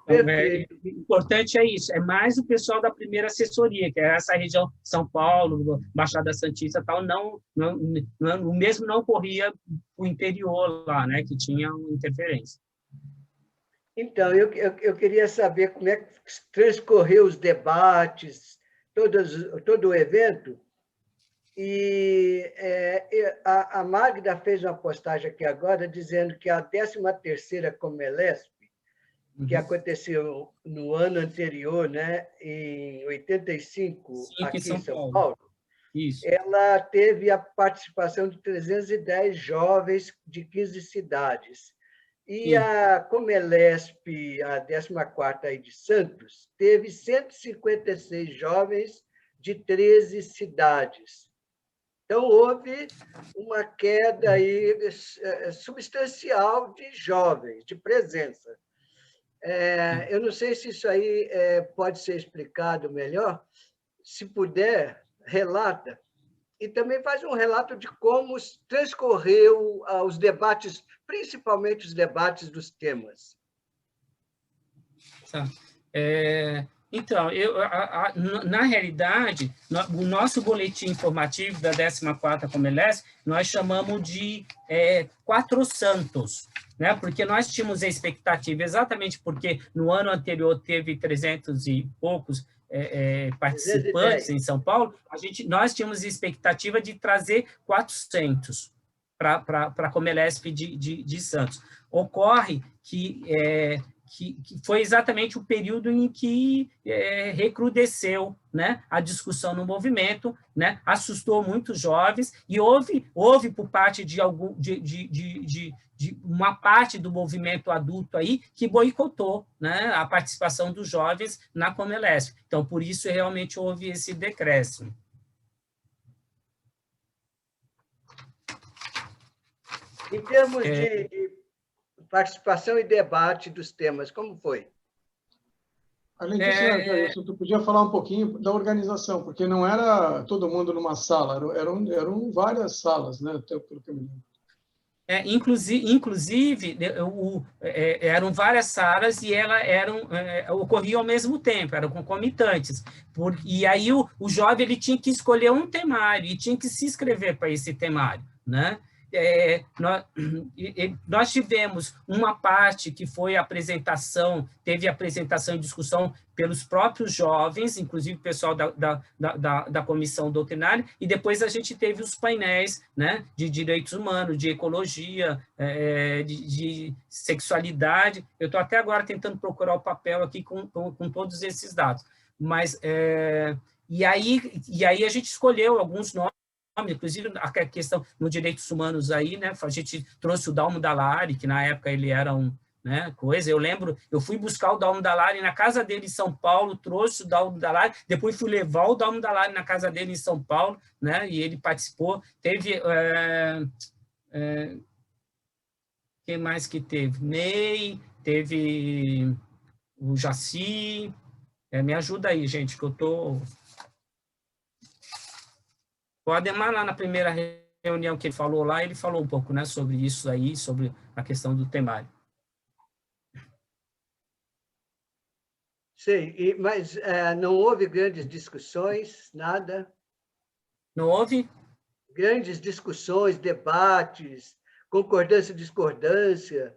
O importante é isso, é mais o pessoal da primeira assessoria, que é essa região São Paulo, Baixada Santista, tal, o mesmo não corria o interior lá, né, que tinha uma interferência. Então, eu queria saber como é que transcorreu os debates, todo o evento, e a Magda fez uma postagem aqui agora dizendo que a 13ª Comelesp, que aconteceu no ano anterior, né, em 85, aqui em São Paulo, ela teve a participação de 310 jovens de 15 cidades. E a Comelesp, a 14ª aí de Santos, teve 156 jovens de 13 cidades. Então, houve uma queda aí substancial de jovens, de presença. Eu não sei se isso aí pode ser explicado melhor. Se puder, relata. E também faz um relato de como transcorreu os debates, principalmente os debates dos temas. Então, na realidade, o nosso boletim informativo da 14ª Comelesp, nós chamamos de Quatro Santos, né? Porque nós tínhamos a expectativa, exatamente porque no ano anterior teve 300 e poucos participantes em São Paulo, nós tínhamos a expectativa de trazer 400 para a Comelesp de Santos. Ocorre que foi exatamente o período em que recrudesceu, né, a discussão no movimento, né, assustou muitos jovens e houve por parte de uma parte do movimento adulto aí que boicotou, né, a participação dos jovens na Comelesp. Então, por isso, realmente houve esse decréscimo. Em termos de participação e debate dos temas, como foi? Além disso, tu podia falar um pouquinho da organização, porque não era todo mundo numa sala, eram várias salas, né? Até pelo que eu me lembro. Inclusive, eram várias salas e ocorriam ao mesmo tempo, eram concomitantes. E aí o jovem ele tinha que escolher um temário e tinha que se inscrever para esse temário, né? Nós tivemos uma parte que foi teve apresentação e discussão pelos próprios jovens, inclusive o pessoal da comissão doutrinária, e depois a gente teve os painéis, né, de direitos humanos, de ecologia, de sexualidade. Eu estou até agora tentando procurar o papel aqui com todos esses dados, mas E aí a gente escolheu alguns nomes, inclusive a questão no direitos humanos aí, né? A gente trouxe o Dalmo Dallari, que na época ele era né, coisa. Eu lembro, eu fui buscar o Dalmo Dallari na casa dele em São Paulo, trouxe o Dalmo Dallari, depois fui levar o Dalmo Dallari na casa dele em São Paulo, né? E ele participou. Teve quem mais que teve? Ney, teve o Jaci. Me ajuda aí, gente, que eu tô. O Ademar, lá na primeira reunião que ele falou lá, ele falou um pouco, né, sobre isso aí, sobre a questão do temário. Sei, mas não houve grandes discussões, nada? Não houve? Grandes discussões, debates, concordância e discordância?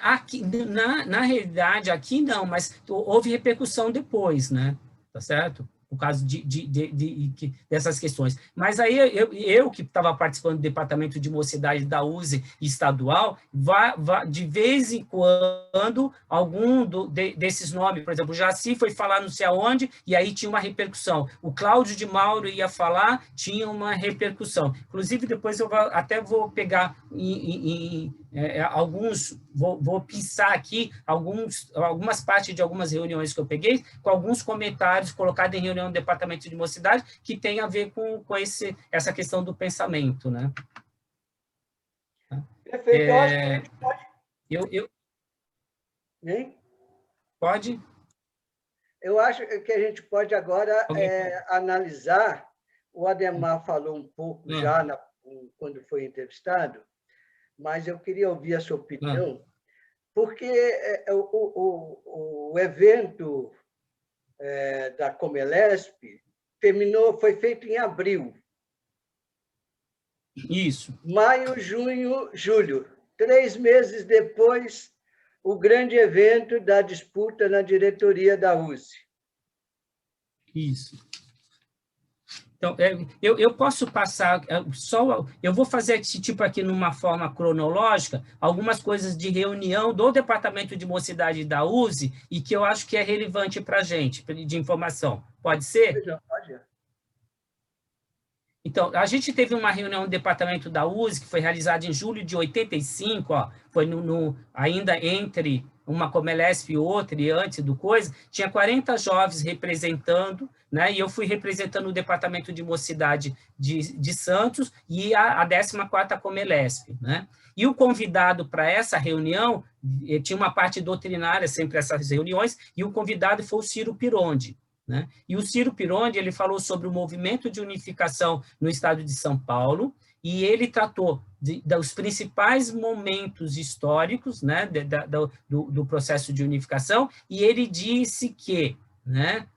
Aqui, na realidade, aqui não, mas houve repercussão depois, né? Tá certo? Por causa dessas questões. Mas aí eu que estava participando do departamento de mocidade da USE estadual, de vez em quando, algum desses nomes, por exemplo, o Jaci foi falar não sei aonde, e aí tinha uma repercussão. O Cláudio de Mauro ia falar, tinha uma repercussão. Inclusive, depois eu até vou pegar alguns, vou pisar aqui algumas partes de algumas reuniões que eu peguei, com alguns comentários colocados em reunião do departamento de mocidade, que tem a ver com essa questão do pensamento, né? Perfeito, eu acho que a gente pode... Hein? Pode? Eu acho que a gente pode agora analisar, o Ademar falou um pouco já quando foi entrevistado, mas eu queria ouvir a sua opinião, porque o evento da Comelesp foi feito em abril. Isso. Maio, junho, julho. 3 meses depois, o grande evento da disputa na diretoria da USE. Isso. Então, eu posso passar, eu vou fazer esse tipo aqui numa forma cronológica, algumas coisas de reunião do Departamento de Mocidade da USE e que eu acho que é relevante para a gente, de informação. Pode ser? Pode. Então, a gente teve uma reunião no Departamento da USE, que foi realizada em julho de 85, foi ainda entre uma Comelesp e outra, e antes do coisa, tinha 40 jovens representando, né, e eu fui representando o Departamento de Mocidade de Santos e a 14ª Comelesp, né? E o convidado para essa reunião, tinha uma parte doutrinária sempre essas reuniões, e o convidado foi o Ciro Pirondi, né? E o Ciro Pirondi, ele falou sobre o movimento de unificação no estado de São Paulo, e ele tratou dos principais momentos históricos, né, do processo de unificação, e ele disse que, né,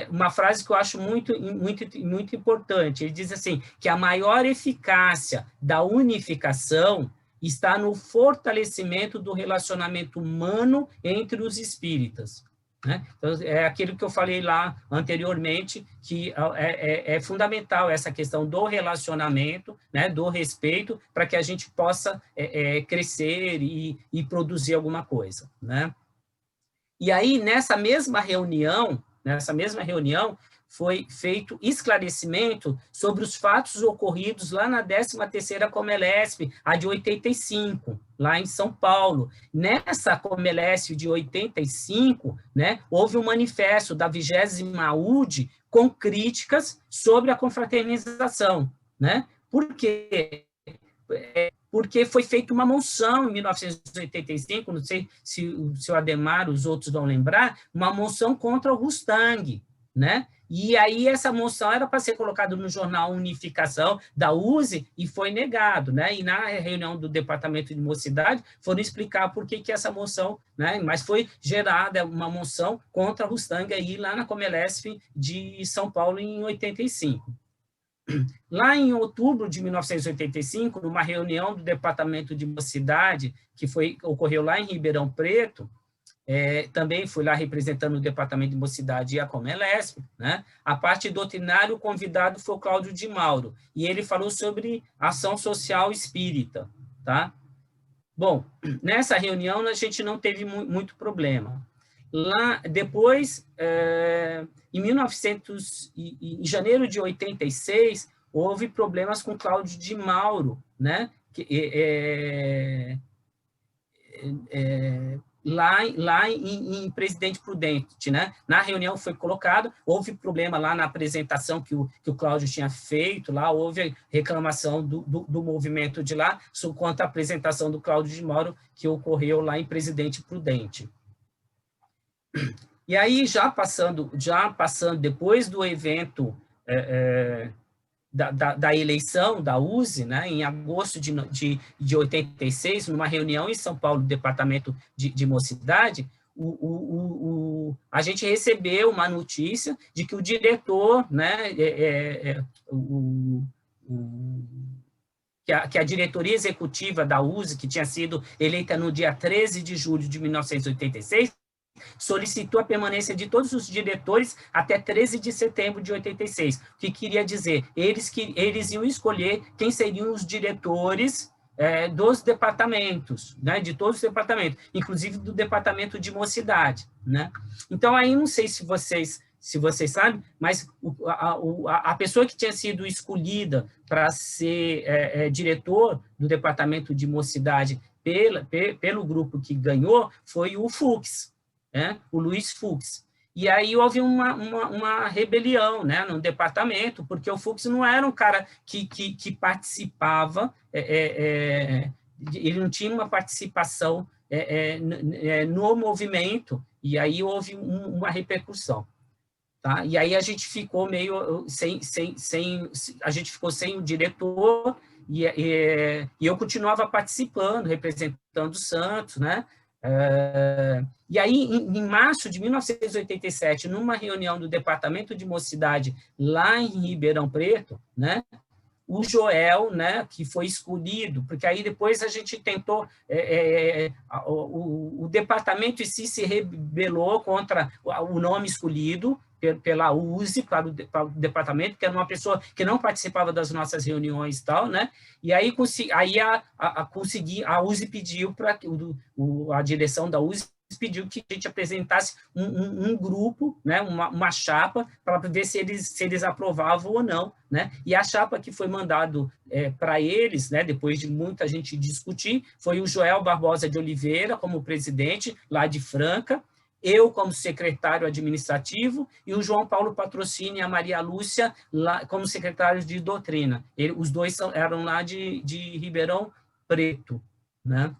uma frase que eu acho muito, muito, muito importante, ele diz assim, que a maior eficácia da unificação está no fortalecimento do relacionamento humano entre os espíritas. Né? Então, é aquilo que eu falei lá anteriormente, que é fundamental essa questão do relacionamento, né, do respeito, para que a gente possa crescer e produzir alguma coisa. Né? E aí, nessa mesma reunião, foi feito esclarecimento sobre os fatos ocorridos lá na 13ª Comelesp, a de 85, lá em São Paulo. Nessa Comelesp de 85, né, houve um manifesto da 20ª UD com críticas sobre a confraternização. Né? Por quê? Porque foi feita uma moção em 1985, não sei se o Ademar, os outros vão lembrar, uma moção contra o Rustang, né? E aí essa moção era para ser colocada no jornal Unificação da USE e foi negado, né? E na reunião do Departamento de Mocidade foram explicar por que essa moção, né? Mas foi gerada uma moção contra o Rustang aí lá na Comelesp de São Paulo em 85. Lá em outubro de 1985, numa reunião do Departamento de Mocidade, que ocorreu lá em Ribeirão Preto, também fui lá representando o Departamento de Mocidade e a Comelesp, né? A parte doutrinária, o convidado foi o Cláudio de Mauro, e ele falou sobre ação social espírita, tá? Bom, nessa reunião a gente não teve muito problema. lá, depois, em janeiro de 86, houve problemas com Cláudio de Mauro, né? Lá em Presidente Prudente, né? Na reunião foi colocado, houve problema lá na apresentação que o Cláudio tinha feito, lá houve reclamação do movimento de lá quanto à apresentação do Cláudio de Mauro, que ocorreu lá em Presidente Prudente. E aí, já passando depois do evento da eleição da USE, né, em agosto de 86, numa reunião em São Paulo, do Departamento de Mocidade, a gente recebeu uma notícia de que o diretor, né, que a diretoria executiva da USE, que tinha sido eleita no dia 13 de julho de 1986, solicitou a permanência de todos os diretores até 13 de setembro de 86. O que queria dizer? Eles iam escolher quem seriam os diretores dos departamentos, né, de todos os departamentos, inclusive do departamento de mocidade, né? Então, aí não sei se vocês sabem, mas a pessoa que tinha sido escolhida para ser diretor do departamento de mocidade pelo grupo que ganhou foi o Fux, o Luiz Fux. E aí houve uma rebelião, né, no departamento, porque o Fux não era um cara que participava, ele não tinha uma participação no movimento, e aí houve uma repercussão. Tá? E aí a gente ficou meio a gente ficou sem o diretor, e eu continuava participando, representando o Santos, né? E aí, em março de 1987, numa reunião do Departamento de Mocidade, lá em Ribeirão Preto, né, o Joel, né, que foi escolhido, porque aí depois a gente tentou, o departamento em si se rebelou contra o nome escolhido pela USE, para o departamento, que era uma pessoa que não participava das nossas reuniões e tal, né? E aí a USE pediu para a direção da USE pediu que a gente apresentasse um grupo, né, uma chapa, para ver se eles aprovavam ou não, né? E a chapa que foi mandado para eles, né, depois de muita gente discutir, foi o Joel Barbosa de Oliveira como presidente, lá de Franca, eu como secretário administrativo, e o João Paulo Patrocínio e a Maria Lúcia lá, como secretários de doutrina. Os dois eram lá de Ribeirão Preto, né?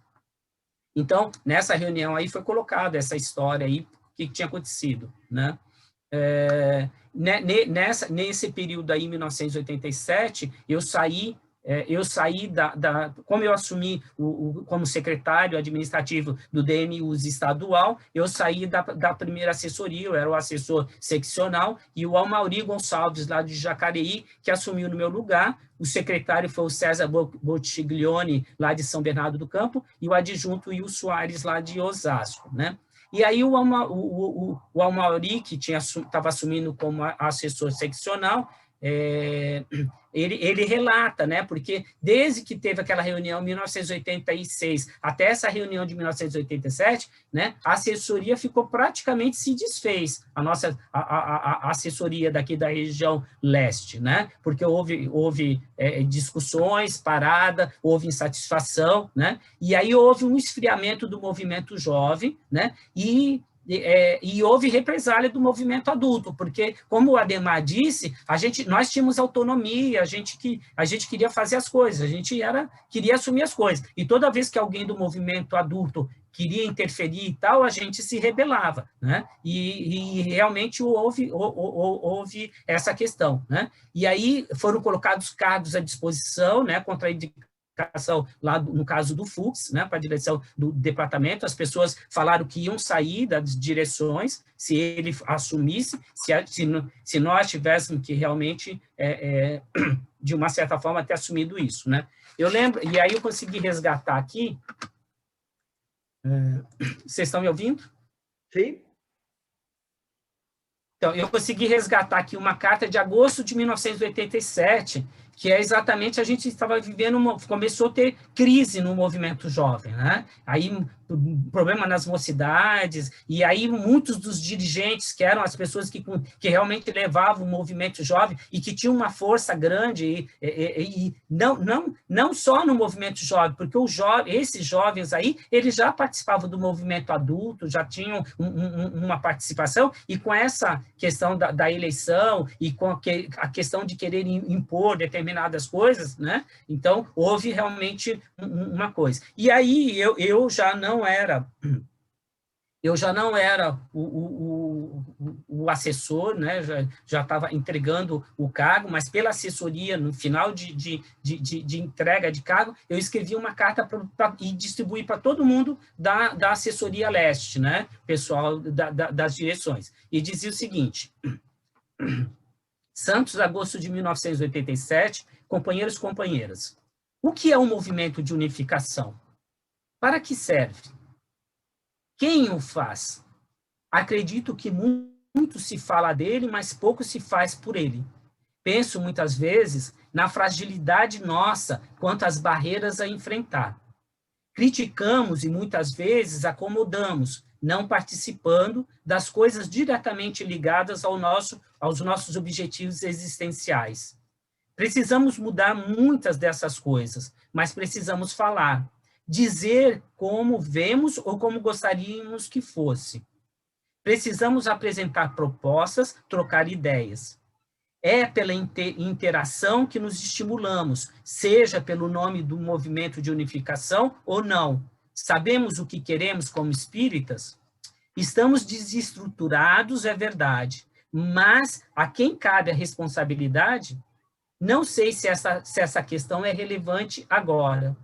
Então, nessa reunião aí foi colocada essa história aí, o que tinha acontecido, né? Nesse período aí, 1987, eu saí como eu assumi como secretário administrativo do DMUS estadual, eu saí da primeira assessoria, eu era o assessor seccional, e o Almauri Gonçalves, lá de Jacareí, que assumiu no meu lugar. O secretário foi o César Bottiglione, lá de São Bernardo do Campo, e o adjunto Will Soares, lá de Osasco, né? E aí o Almauri, que estava assumindo como assessor seccional, ele relata, né, porque desde que teve aquela reunião em 1986 até essa reunião de 1987, né, a assessoria ficou praticamente se desfez, a assessoria daqui da região leste, né, porque houve discussões, parada, houve insatisfação, né, e aí houve um esfriamento do movimento jovem, né, e houve represália do movimento adulto, porque, como o Ademar disse, nós tínhamos autonomia, a gente queria fazer as coisas, a gente queria assumir as coisas, e toda vez que alguém do movimento adulto queria interferir e tal, a gente se rebelava, né? E realmente houve essa questão, né? E aí foram colocados cargos à disposição, né, contra a lá no caso do Fux, né, para a direção do departamento. As pessoas falaram que iam sair das direções se ele assumisse, se nós tivéssemos que realmente, de uma certa forma, ter assumido isso, né? Eu lembro, e aí eu consegui resgatar aqui, vocês estão me ouvindo? Sim. Então, eu consegui resgatar aqui uma carta de agosto de 1987, que é exatamente, a gente estava vivendo, começou a ter crise no movimento jovem, né? Aí, problema nas mocidades, e aí muitos dos dirigentes, que eram as pessoas que realmente levavam o movimento jovem e que tinham uma força grande, e não só no movimento jovem, porque esses jovens aí, eles já participavam do movimento adulto, já tinham uma participação, e com essa questão da eleição, e com a questão de querer impor determinadas coisas, né? Então, houve realmente uma coisa. E aí, eu já não era o assessor, né? Já estava entregando o cargo, mas pela assessoria, no final de entrega de cargo, eu escrevi uma carta e distribuí para todo mundo da assessoria leste, né? Pessoal das direções. E dizia o seguinte: Santos, agosto de 1987, companheiros e companheiras, o que é um movimento de unificação? Para que serve? Quem o faz? Acredito que muito se fala dele, mas pouco se faz por ele. Penso muitas vezes na fragilidade nossa quanto às barreiras a enfrentar. Criticamos e muitas vezes acomodamos, não participando das coisas diretamente ligadas aos nossos objetivos existenciais. Precisamos mudar muitas dessas coisas, mas precisamos falar, dizer como vemos ou como gostaríamos que fosse. Precisamos apresentar propostas, trocar ideias. É pela interação que nos estimulamos, seja pelo nome do movimento de unificação ou não. Sabemos o que queremos como espíritas? Estamos desestruturados, é verdade, mas a quem cabe a responsabilidade? Não sei se essa questão é relevante agora.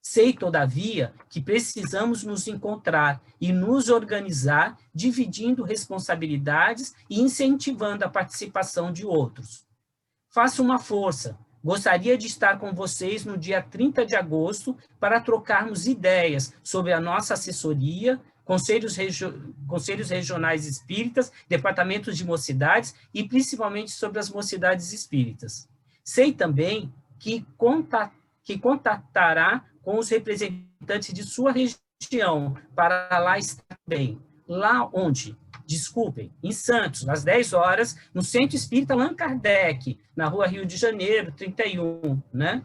Sei, todavia, que precisamos nos encontrar e nos organizar, dividindo responsabilidades e incentivando a participação de outros. Faço uma força. Gostaria de estar com vocês no dia 30 de agosto para trocarmos ideias sobre a nossa assessoria, conselhos regionais espíritas, departamentos de mocidades e principalmente sobre as mocidades espíritas. Sei também que contatará com os representantes de sua região para lá estar bem. Lá onde? Desculpem, em Santos, às 10 horas, no Centro Espírita Allan Kardec, na Rua Rio de Janeiro, 31, né?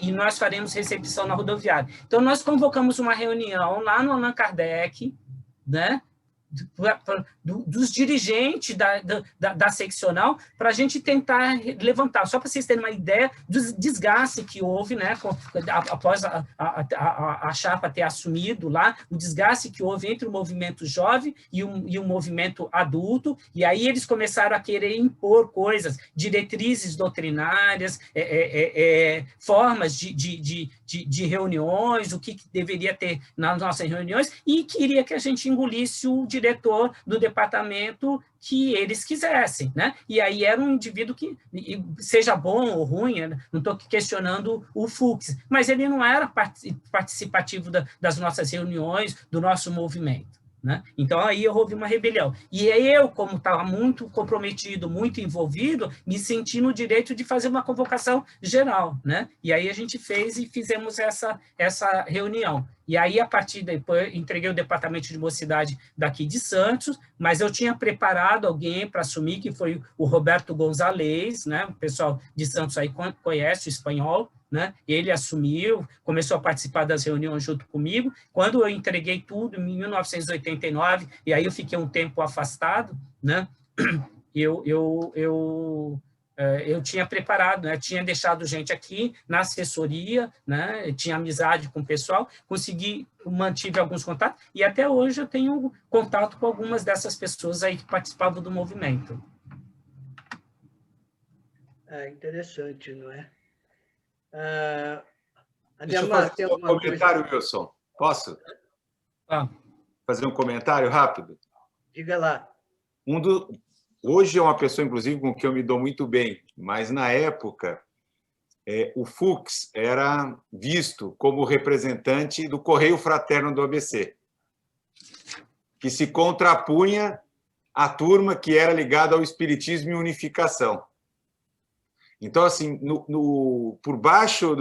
E nós faremos recepção na rodoviária. Então, nós convocamos uma reunião lá no Allan Kardec, né? Dos dirigentes da seccional, para a gente tentar levantar, só para vocês terem uma ideia do desgaste que houve, né, após a chapa ter assumido lá, o desgaste que houve entre o movimento jovem e o movimento adulto, e aí eles começaram a querer impor coisas, diretrizes doutrinárias, formas de reuniões, o que deveria ter nas nossas reuniões, e queria que a gente engolisse o diretor do departamento que eles quisessem, né? E aí era um indivíduo que, seja bom ou ruim, não estou questionando o Fux, mas ele não era participativo das nossas reuniões, do nosso movimento, né? Então, aí houve uma rebelião. E eu, como estava muito comprometido, muito envolvido, me senti no direito de fazer uma convocação geral, né? E aí a gente fizemos essa reunião. E aí, a partir depois, entreguei o departamento de mocidade daqui de Santos, mas eu tinha preparado alguém para assumir, que foi o Roberto Gonzalez, né? O pessoal de Santos aí conhece o espanhol, né? Ele assumiu, começou a participar das reuniões junto comigo. Quando eu entreguei tudo, em 1989, e aí eu fiquei um tempo afastado, né? Eu tinha preparado, né? Tinha deixado gente aqui na assessoria, né? Tinha amizade com o pessoal, mantive alguns contatos, e até hoje eu tenho contato com algumas dessas pessoas aí que participavam do movimento. Interessante, não é? Deixa eu fazer um comentário, Wilson. Posso? Fazer um comentário rápido? Diga lá. Hoje é uma pessoa, inclusive, com quem eu me dou muito bem, mas, na época, o Fux era visto como representante do Correio Fraterno do ABC, que se contrapunha à turma que era ligada ao Espiritismo e Unificação. Então, assim, por baixo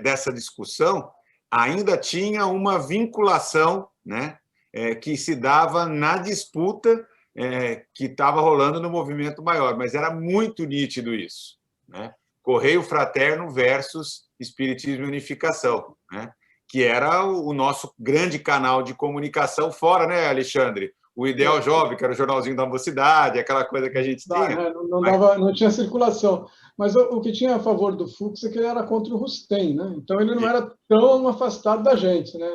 dessa discussão, ainda tinha uma vinculação, né, que se dava na disputa que estava rolando no movimento maior, mas era muito nítido isso, né? Correio Fraterno versus Espiritismo e Unificação, né? Que era o nosso grande canal de comunicação fora, né, Alexandre? O Ideal Jovem, que era o jornalzinho da mocidade, aquela coisa que a gente tinha. Não tinha circulação. Mas o que tinha a favor do Fux é que ele era contra o Rustem, né? Então ele não era tão afastado da gente, né?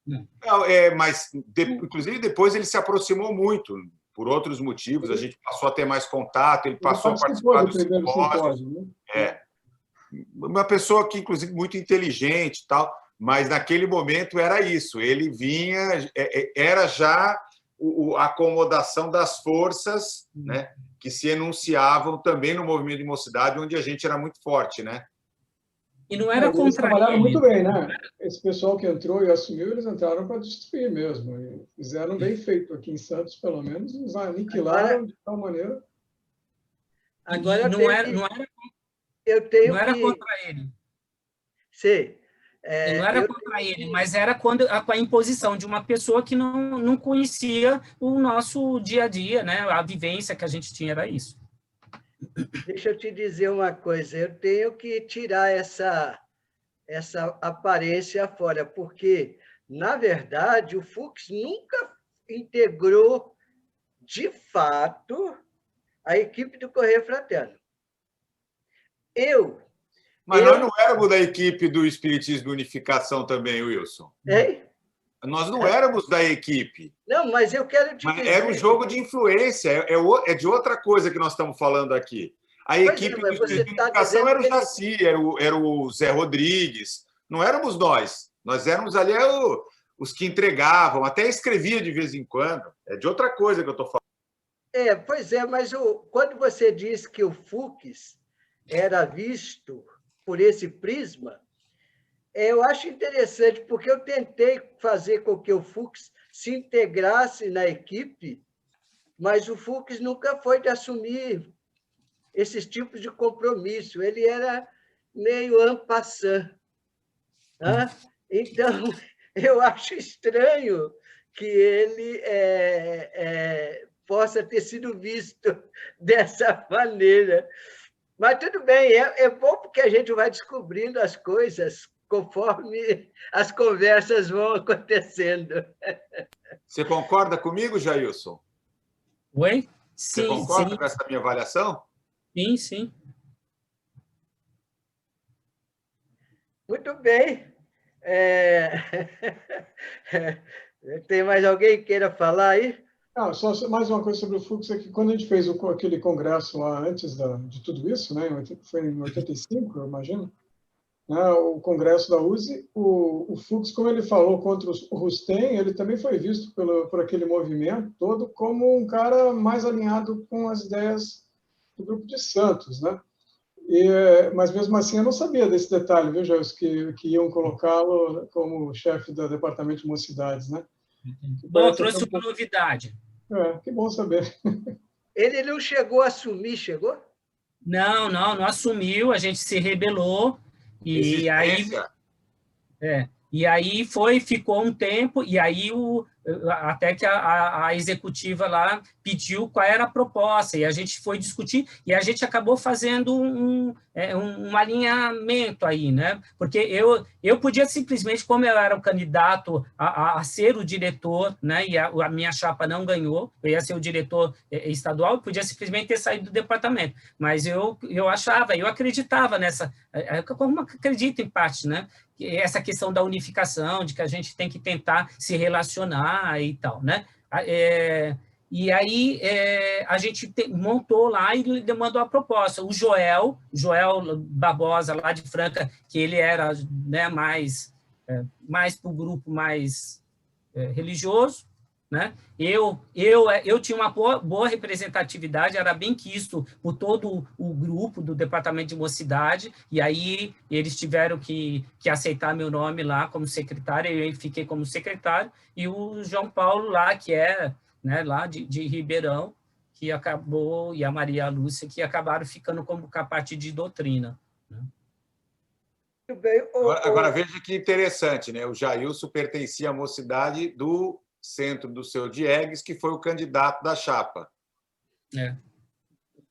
Não. Mas, inclusive, depois ele se aproximou muito, por outros motivos, a gente passou a ter mais contato, ele passou a participar do simpósio. Né? Uma pessoa que, inclusive, muito inteligente e tal, mas naquele momento era isso, ele vinha, era já a acomodação das forças, né, que se enunciavam também no movimento de mocidade, onde a gente era muito forte, né? E não era contra eles trabalharam ele. muito bem, né? Esse pessoal que entrou e assumiu, eles entraram para destruir mesmo. E fizeram bem feito aqui em Santos, pelo menos, eles aniquilaram de tal maneira. Agora não era contra ele. Sim. Não era contra ele, mas era com a imposição de uma pessoa que não conhecia o nosso dia a dia, né? A vivência que a gente tinha era isso. Deixa eu te dizer uma coisa, eu tenho que tirar essa aparência fora, porque, na verdade, o Fux nunca integrou, de fato, a equipe do Correio Fraterno. Mas nós não éramos da equipe do Espiritismo e Unificação também, Wilson. Nós não éramos da equipe. Não, mas eu quero te dizer... Era um jogo de influência, é de outra coisa que nós estamos falando aqui. A equipe do Espiritismo e Unificação era o Jaci, era o Zé Rodrigues. Não éramos nós. Nós éramos ali os que entregavam, até escrevia de vez em quando. É de outra coisa que eu estou falando. Pois é, mas quando você diz que o Fux era visto por esse prisma, eu acho interessante, porque eu tentei fazer com que o Fux se integrasse na equipe, mas o Fux nunca foi de assumir esses tipos de compromisso. Ele era meio en passant. Então, eu acho estranho que ele possa ter sido visto dessa maneira. Mas tudo bem, é bom porque a gente vai descobrindo as coisas conforme as conversas vão acontecendo. Você concorda comigo, Jailson? Oi? Sim. Você concorda com essa minha avaliação? Sim, sim. Muito bem. Tem mais alguém que queira falar aí? Só mais uma coisa sobre o Fux, é que quando a gente fez aquele congresso lá antes de tudo isso, né, foi em 85, eu imagino, né, o congresso da USE, o Fux, como ele falou contra o Rustem, ele também foi visto por aquele movimento todo como um cara mais alinhado com as ideias do grupo de Santos, né? Mas mesmo assim eu não sabia desse detalhe, viu, Jair, que iam colocá-lo como chefe do departamento de mocidades, né? Bom, eu trouxe uma novidade. Que bom saber. Ele não chegou a assumir, chegou? Não assumiu, a gente se rebelou, e aí ficou um tempo, e aí até que a executiva lá pediu qual era a proposta, e a gente foi discutir, e a gente acabou fazendo um alinhamento aí, né? Porque eu podia simplesmente, como eu era o candidato a ser o diretor, né? E a minha chapa não ganhou, eu ia ser o diretor estadual, eu podia simplesmente ter saído do departamento, mas eu acreditava nessa, como acredito em parte, né? Essa questão da unificação, de que a gente tem que tentar se relacionar e tal, né? E aí a gente montou lá e mandou a proposta. O Joel Barbosa, lá de Franca, que ele era, né, mais para o grupo mais religioso, né? Eu tinha uma boa representatividade, era bem quisto por todo o grupo do Departamento de Mocidade, e aí eles tiveram que aceitar meu nome lá como secretário, eu fiquei como secretário, e o João Paulo lá, que é, né, lá de Ribeirão, que acabou, e a Maria Lúcia, que acabaram ficando como a parte de doutrina. Né? Muito bem. Agora, veja que interessante, né? O Jailson pertencia à mocidade do Centro do Seu Diegues, que foi o candidato da chapa.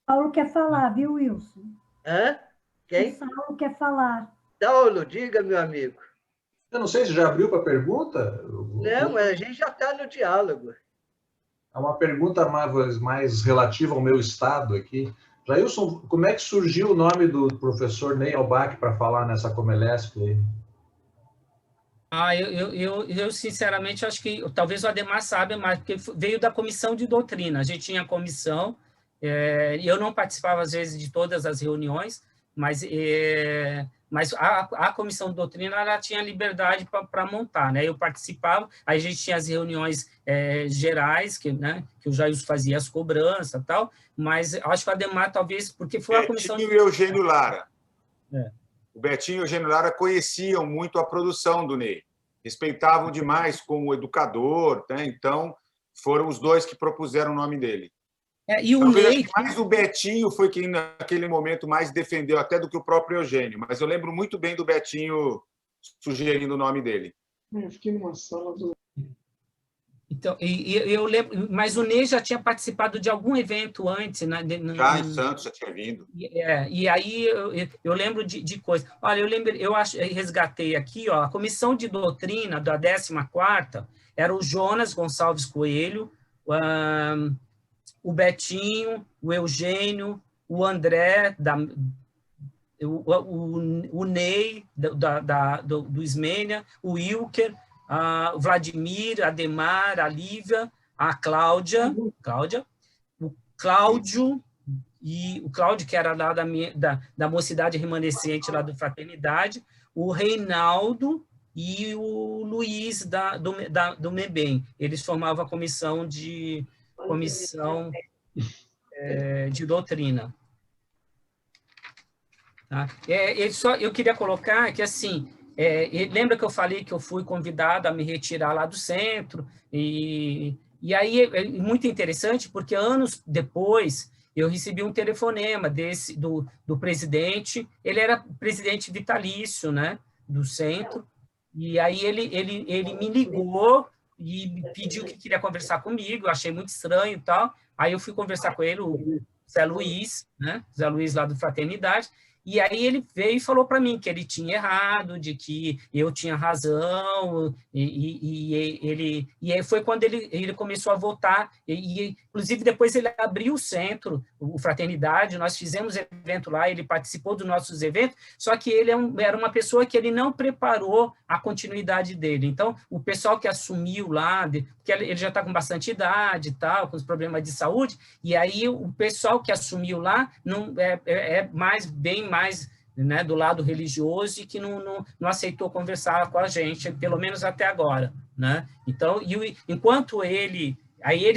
Paulo quer falar, viu, Wilson? Hã? Quem? O Saulo quer falar. Saulo, diga, meu amigo. Eu não sei se já abriu para pergunta. Não, mas a gente já está no diálogo. É uma pergunta mais relativa ao meu estado aqui. Jailson, como é que surgiu o nome do professor Ney Albach para falar nessa Comelesp aí? Eu sinceramente acho que talvez o Ademar saiba mais, porque veio da comissão de doutrina. A gente tinha comissão, e eu não participava às vezes de todas as reuniões, mas a comissão de doutrina ela tinha liberdade para montar, né? Eu participava, aí a gente tinha as reuniões gerais, que o Jailson fazia as cobranças e tal, mas acho que o Ademar talvez, porque foi a comissão... Betinho e Eugênio Lara. O Betinho e o Eugênio Lara conheciam muito a produção do Ney, respeitavam demais como educador, né? Então foram os dois que propuseram o nome dele. E o Ney... Mais o Betinho foi quem, naquele momento, mais defendeu, até do que o próprio Eugênio. Mas eu lembro muito bem do Betinho sugerindo o nome dele. Eu fiquei numa sala do... Então, eu lembro, mas o Ney já tinha participado de algum evento antes, né? Já em Santos, já tinha vindo. E aí eu lembro de coisas. Olha, eu resgatei aqui, ó, a comissão de doutrina da 14ª era o Jonas Gonçalves Coelho, o Betinho, o Eugênio, o André, o Ney, do Ismênia, o Wilker, o Vladimir, a Ademar, a Lívia, a Cláudia, o Cláudio, que era lá da Mocidade Remanescente, lá do Fraternidade, o Reinaldo e o Luiz, do MEBEM. Eles formavam a comissão de doutrina. Tá? Eu queria colocar que, assim, lembra que eu falei que eu fui convidado a me retirar lá do centro? E aí é muito interessante, porque anos depois eu recebi um telefonema do presidente, ele era presidente vitalício, né, do centro, e aí ele me ligou e me pediu que queria conversar comigo, eu achei muito estranho e tal, aí eu fui conversar com ele, o Zé Luiz, né, Zé Luiz lá do Fraternidade, e aí ele veio e falou para mim que ele tinha errado, de que eu tinha razão, e aí foi quando ele começou a votar, e inclusive depois ele abriu o centro, o Fraternidade, nós fizemos evento lá, ele participou dos nossos eventos, só que ele era uma pessoa que ele não preparou a continuidade dele. Então, o pessoal que assumiu lá, porque ele já está com bastante idade e tal, com os problemas de saúde, e aí o pessoal que assumiu lá não bem mais, né, do lado religioso, e que não aceitou conversar com a gente, pelo menos até agora, né? Então, enquanto ele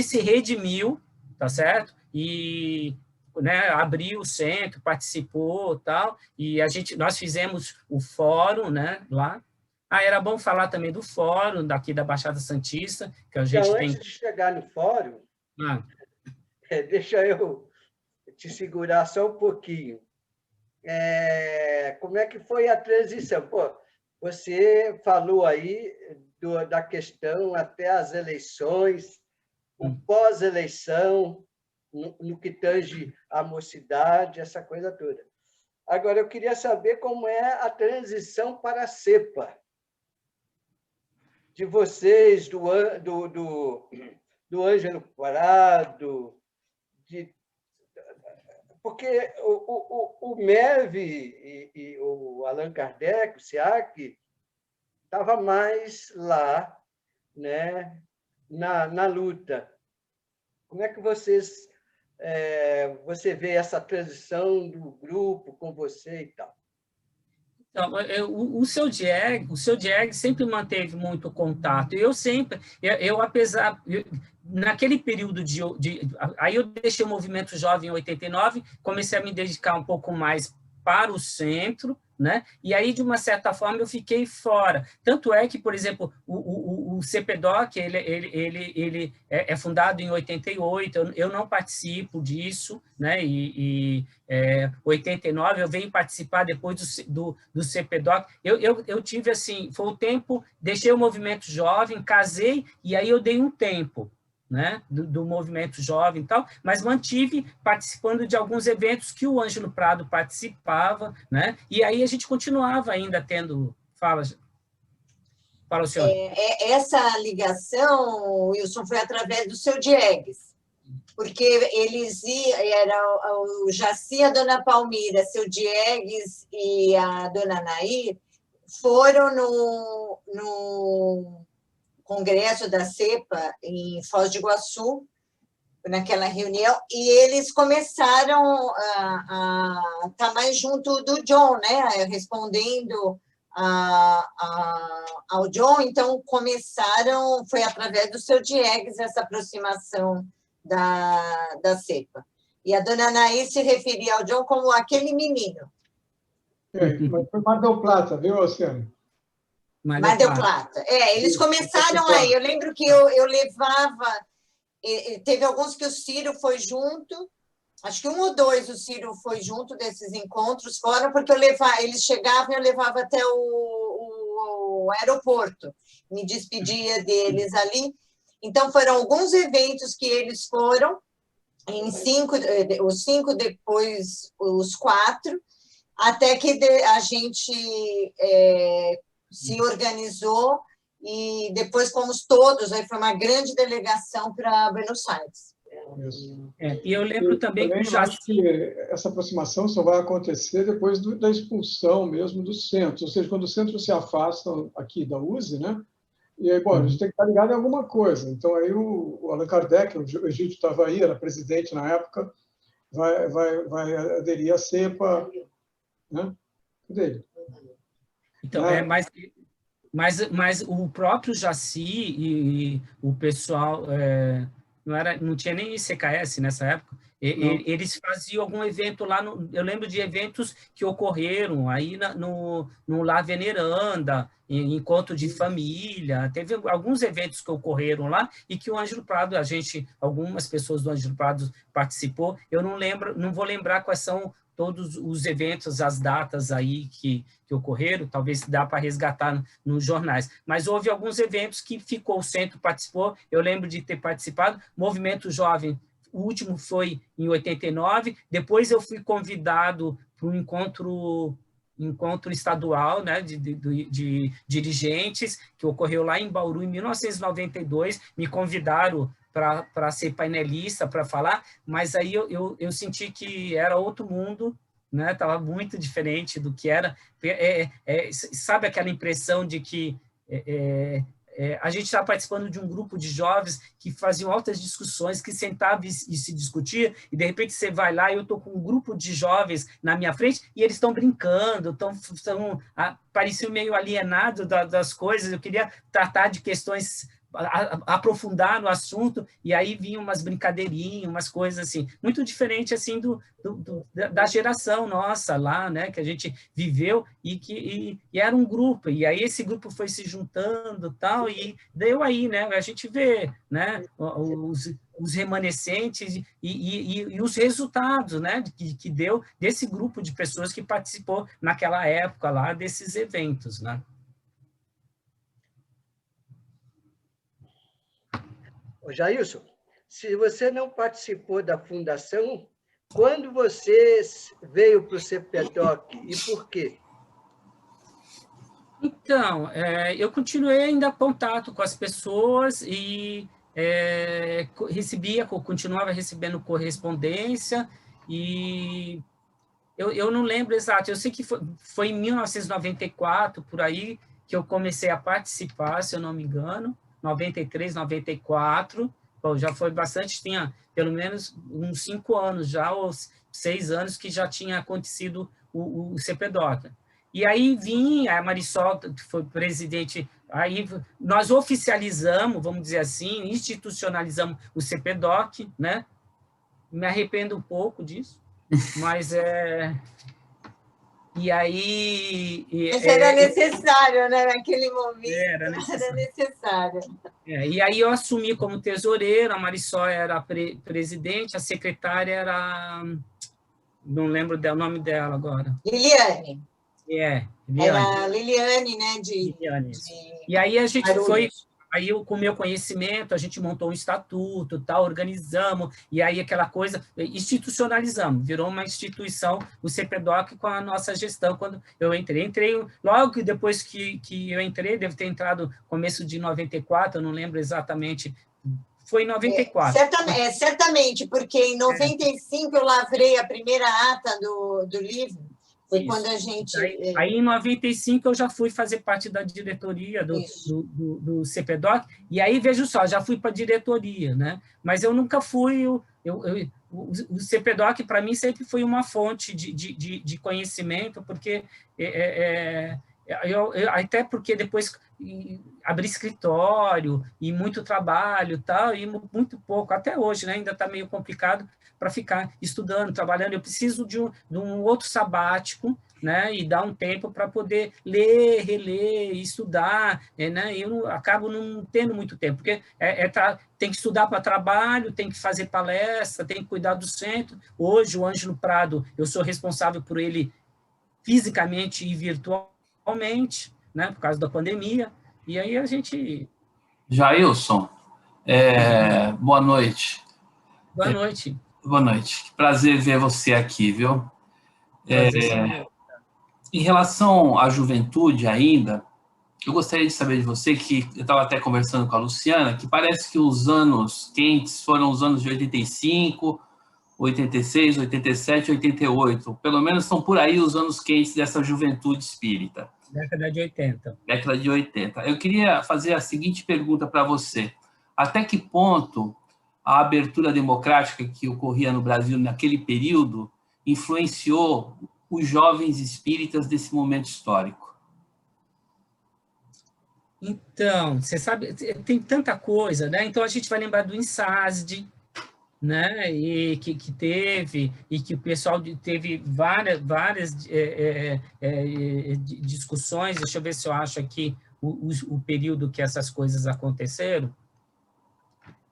se redimiu, tá certo? E, né, abriu o centro, participou, tal, e nós fizemos o fórum, né, lá. Era bom falar também do fórum daqui da Baixada Santista, que a gente tem... Antes de chegar no fórum, deixa eu te segurar só um pouquinho. Como é que foi a transição? Pô, você falou aí da questão até as eleições, o pós-eleição, no que tange a mocidade, essa coisa toda. Agora, eu queria saber como é a transição para a CEPA, de vocês, do Ângelo Prado, porque o MEV e o Allan Kardec, o SEAC, estava mais lá, né, na luta. Como é que você vê essa transição do grupo com você e tal? Então, o seu Diego sempre manteve muito contato. Naquele período aí eu deixei o movimento jovem em 89, comecei a me dedicar um pouco mais para o centro, né? E aí, de uma certa forma, eu fiquei fora. Tanto é que, por exemplo, o CPDOC, ele é fundado em 88, eu não participo disso, né? 89, eu venho participar depois do CPDOC. Eu tive, assim, foi o tempo, deixei o movimento jovem, casei, e aí eu dei um tempo, né, do movimento jovem e tal, mas mantive participando de alguns eventos que o Ângelo Prado participava, né, e aí a gente continuava ainda tendo... Fala, o senhor. Essa ligação, Wilson, foi através do seu Diegues, porque eles era o Jaci, a dona Palmira, seu Diegues e a dona Nair foram no congresso da CEPA em Foz do Iguaçu, naquela reunião, e eles começaram a estar mais junto do John, né? Respondendo ao John, então começaram, foi através do seu Diegues essa aproximação da CEPA. E a dona Anaí se referia ao John como aquele menino. Mas foi Mar del Plata, viu, Luciano? Mar del Plata. Eles começaram aí. Eu lembro que eu levava... Teve alguns que o Ciro foi junto, acho que 1 ou 2 o Ciro foi junto desses encontros fora, porque eles chegavam e eu levava até o aeroporto, me despedia deles ali. Então, foram alguns eventos que eles foram, os 5, depois os 4, até que a gente se organizou e depois fomos todos, aí foi uma grande delegação para Buenos Aires. E eu lembro também que eu acho que essa aproximação só vai acontecer depois da expulsão mesmo dos centros, ou seja, quando os centros se afastam aqui da USE, né? E aí, bom, a gente tem que estar ligado em alguma coisa. Então, aí o Allan Kardec, o Egídio estava aí, era presidente na época, vai aderir à CEPA, né? Cadê ele? Então, mas o próprio Jaci e o pessoal, não tinha nem CKS nessa época, eles faziam algum evento lá, eu lembro de eventos que ocorreram aí no La Veneranda, encontro de família, teve alguns eventos que ocorreram lá e que o Ângelo Prado, algumas pessoas do Ângelo Prado participou, eu não vou lembrar quais são todos os eventos, as datas aí que ocorreram, talvez dá para resgatar nos jornais. Mas houve alguns eventos que o centro participou, eu lembro de ter participado, Movimento Jovem, o último foi em 89, depois eu fui convidado para um encontro estadual, né, de dirigentes, que ocorreu lá em Bauru, em 1992, me convidaram para ser painelista, para falar, mas aí eu senti que era outro mundo, né? Estava muito diferente do que era. Sabe aquela impressão de que a gente estava participando de um grupo de jovens que faziam altas discussões, que sentavam e se discutia, e de repente você vai lá e eu estou com um grupo de jovens na minha frente e eles estão brincando, pareciam meio alienados das coisas, eu queria tratar de questões, aprofundar no assunto, e aí vinham umas brincadeirinhas, umas coisas assim, muito diferente assim da geração nossa lá, né, que a gente viveu e era um grupo, e aí esse grupo foi se juntando tal, e deu aí, né, a gente vê, né, os remanescentes e os resultados, né, que deu desse grupo de pessoas que participou naquela época lá desses eventos, né. Jailson, se você não participou da fundação, quando você veio para o CPDOC e por quê? Então, eu continuei ainda contato com as pessoas e continuava recebendo correspondência e eu não lembro exato, eu sei que foi em 1994, por aí, que eu comecei a participar, se eu não me engano, 93, 94, bom, já foi bastante, tinha pelo menos uns 5 anos já, ou 6 anos que já tinha acontecido o CPDOC. E aí a Marisol foi presidente, aí nós oficializamos, vamos dizer assim, institucionalizamos o CPDOC, né? Me arrependo um pouco disso, mas E aí... Mas era necessário, né? Naquele momento era necessário. E aí eu assumi como tesoureira, a Marisol era presidente, a secretária era... Não lembro o nome dela agora. Liliane. Liliane. Era Liliane, né? Liliane. E aí a gente foi... Aí, com o meu conhecimento, a gente montou um estatuto, tal, organizamos, e aí aquela coisa, institucionalizamos, virou uma instituição, o CPDOC, com a nossa gestão, quando eu entrei. Entrei logo que depois que eu entrei, devo ter entrado no começo de 94, eu não lembro exatamente, foi em 94. Certamente, porque em 95 eu lavrei a primeira ata do livro. Foi isso. Quando a gente... Aí, em 95, eu já fui fazer parte da diretoria do CPDOC, e aí, veja só, já fui para a diretoria, né? Mas eu nunca fui... O CPDOC, para mim, sempre foi uma fonte de conhecimento, porque... até porque depois abri escritório, e muito trabalho, tal, e muito pouco, até hoje, né? Ainda está meio complicado, para ficar estudando, trabalhando. Eu preciso de um outro sabático, né, e dar um tempo para poder ler, reler, estudar, né, eu acabo não tendo muito tempo, porque tem que estudar para trabalho, tem que fazer palestra, tem que cuidar do centro. Hoje, o Ângelo Prado, eu sou responsável por ele fisicamente e virtualmente, né, por causa da pandemia, e aí a gente... Jailson, boa noite. Boa noite. Boa noite. Prazer ver você aqui, viu? Em relação à juventude ainda, eu gostaria de saber de você, que eu estava até conversando com a Luciana, que parece que os anos quentes foram os anos de 85, 86, 87, 88. Pelo menos são por aí os anos quentes dessa juventude espírita. Década de 80. Década de 80. Eu queria fazer a seguinte pergunta para você. Até que ponto a abertura democrática que ocorria no Brasil naquele período influenciou os jovens espíritas desse momento histórico? Então, você sabe, tem tanta coisa, né? Então, a gente vai lembrar do INSASD, né? E que teve, e que o pessoal teve várias discussões. Deixa eu ver se eu acho aqui o período que essas coisas aconteceram.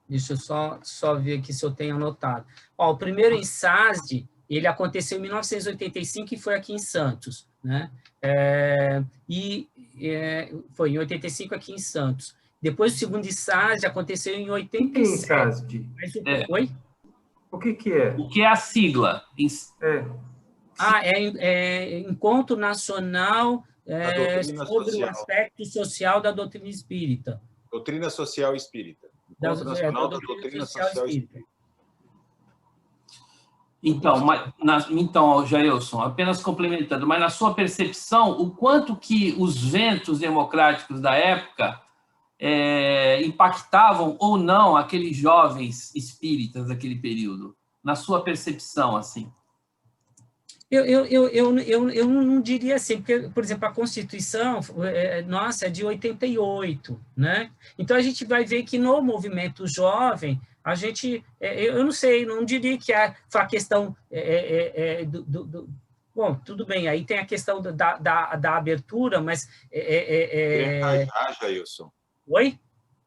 Deixa eu só ver aqui se eu tenho anotado. O primeiro INSASD, ele aconteceu em 1985 e foi aqui em Santos, né? Foi em 85 aqui em Santos. Depois, o segundo INSASD aconteceu em 87. Oi? O que é? O que é a sigla? Encontro Nacional sobre social. O Aspecto Social da Doutrina Espírita. Doutrina Social Espírita. Encontro Nacional da Doutrina Social Espírita. Então, Jailson, apenas complementando, mas na sua percepção, o quanto que os ventos democráticos da época impactavam ou não aqueles jovens espíritas daquele período? Na sua percepção, assim? Eu não diria assim, porque, por exemplo, a Constituição, nossa, é de 88, né? Então, a gente vai ver que no movimento jovem, a gente, eu não sei, não diria que foi a questão bom, tudo bem, aí tem a questão da abertura, mas... Direta já, Jailson. Oi?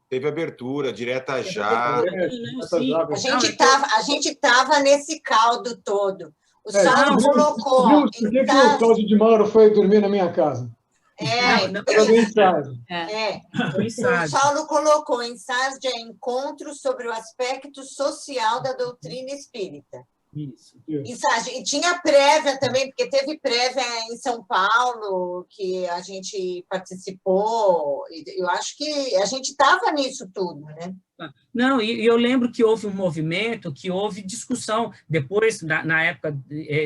Teve abertura, direta já. A gente estava nesse caldo todo. O Saulo colocou... Por que o Cláudio de Mauro foi dormir na minha casa? O Saulo colocou INSASD de encontro sobre o aspecto social da doutrina espírita. Isso. E tinha prévia também, porque teve prévia em São Paulo, que a gente participou. Eu acho que a gente estava nisso tudo, né? Não, e eu lembro que houve um movimento, que houve discussão, depois, na época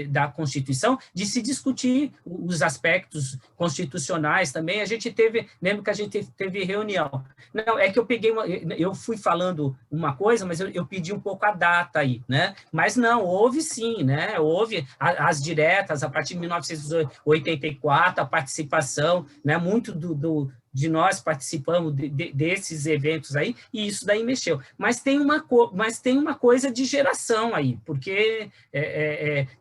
da Constituição, de se discutir os aspectos constitucionais também. Lembro que a gente teve reunião. Não, é que eu fui falando uma coisa, mas eu pedi um pouco a data aí, né? Mas não, houve sim, né? Houve as diretas, a partir de 1984, a participação, né? Muito de nós participamos desses eventos aí, e isso daí mexeu. Mas tem uma coisa de geração aí, porque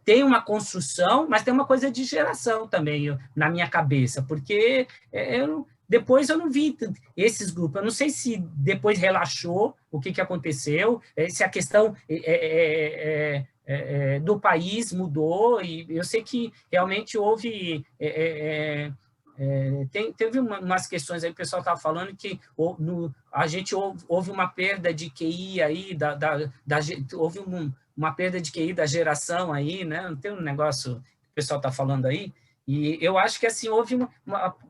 tem uma construção, mas tem uma coisa de geração também na minha cabeça, porque depois eu não vi esses grupos. Eu não sei se depois relaxou, o que aconteceu, se a questão do país mudou, e eu sei que realmente houve... teve umas questões aí, o pessoal estava falando que a gente houve uma perda de QI aí, houve uma perda de QI da geração aí, né? Não tem um negócio que o pessoal está falando aí? E eu acho que assim houve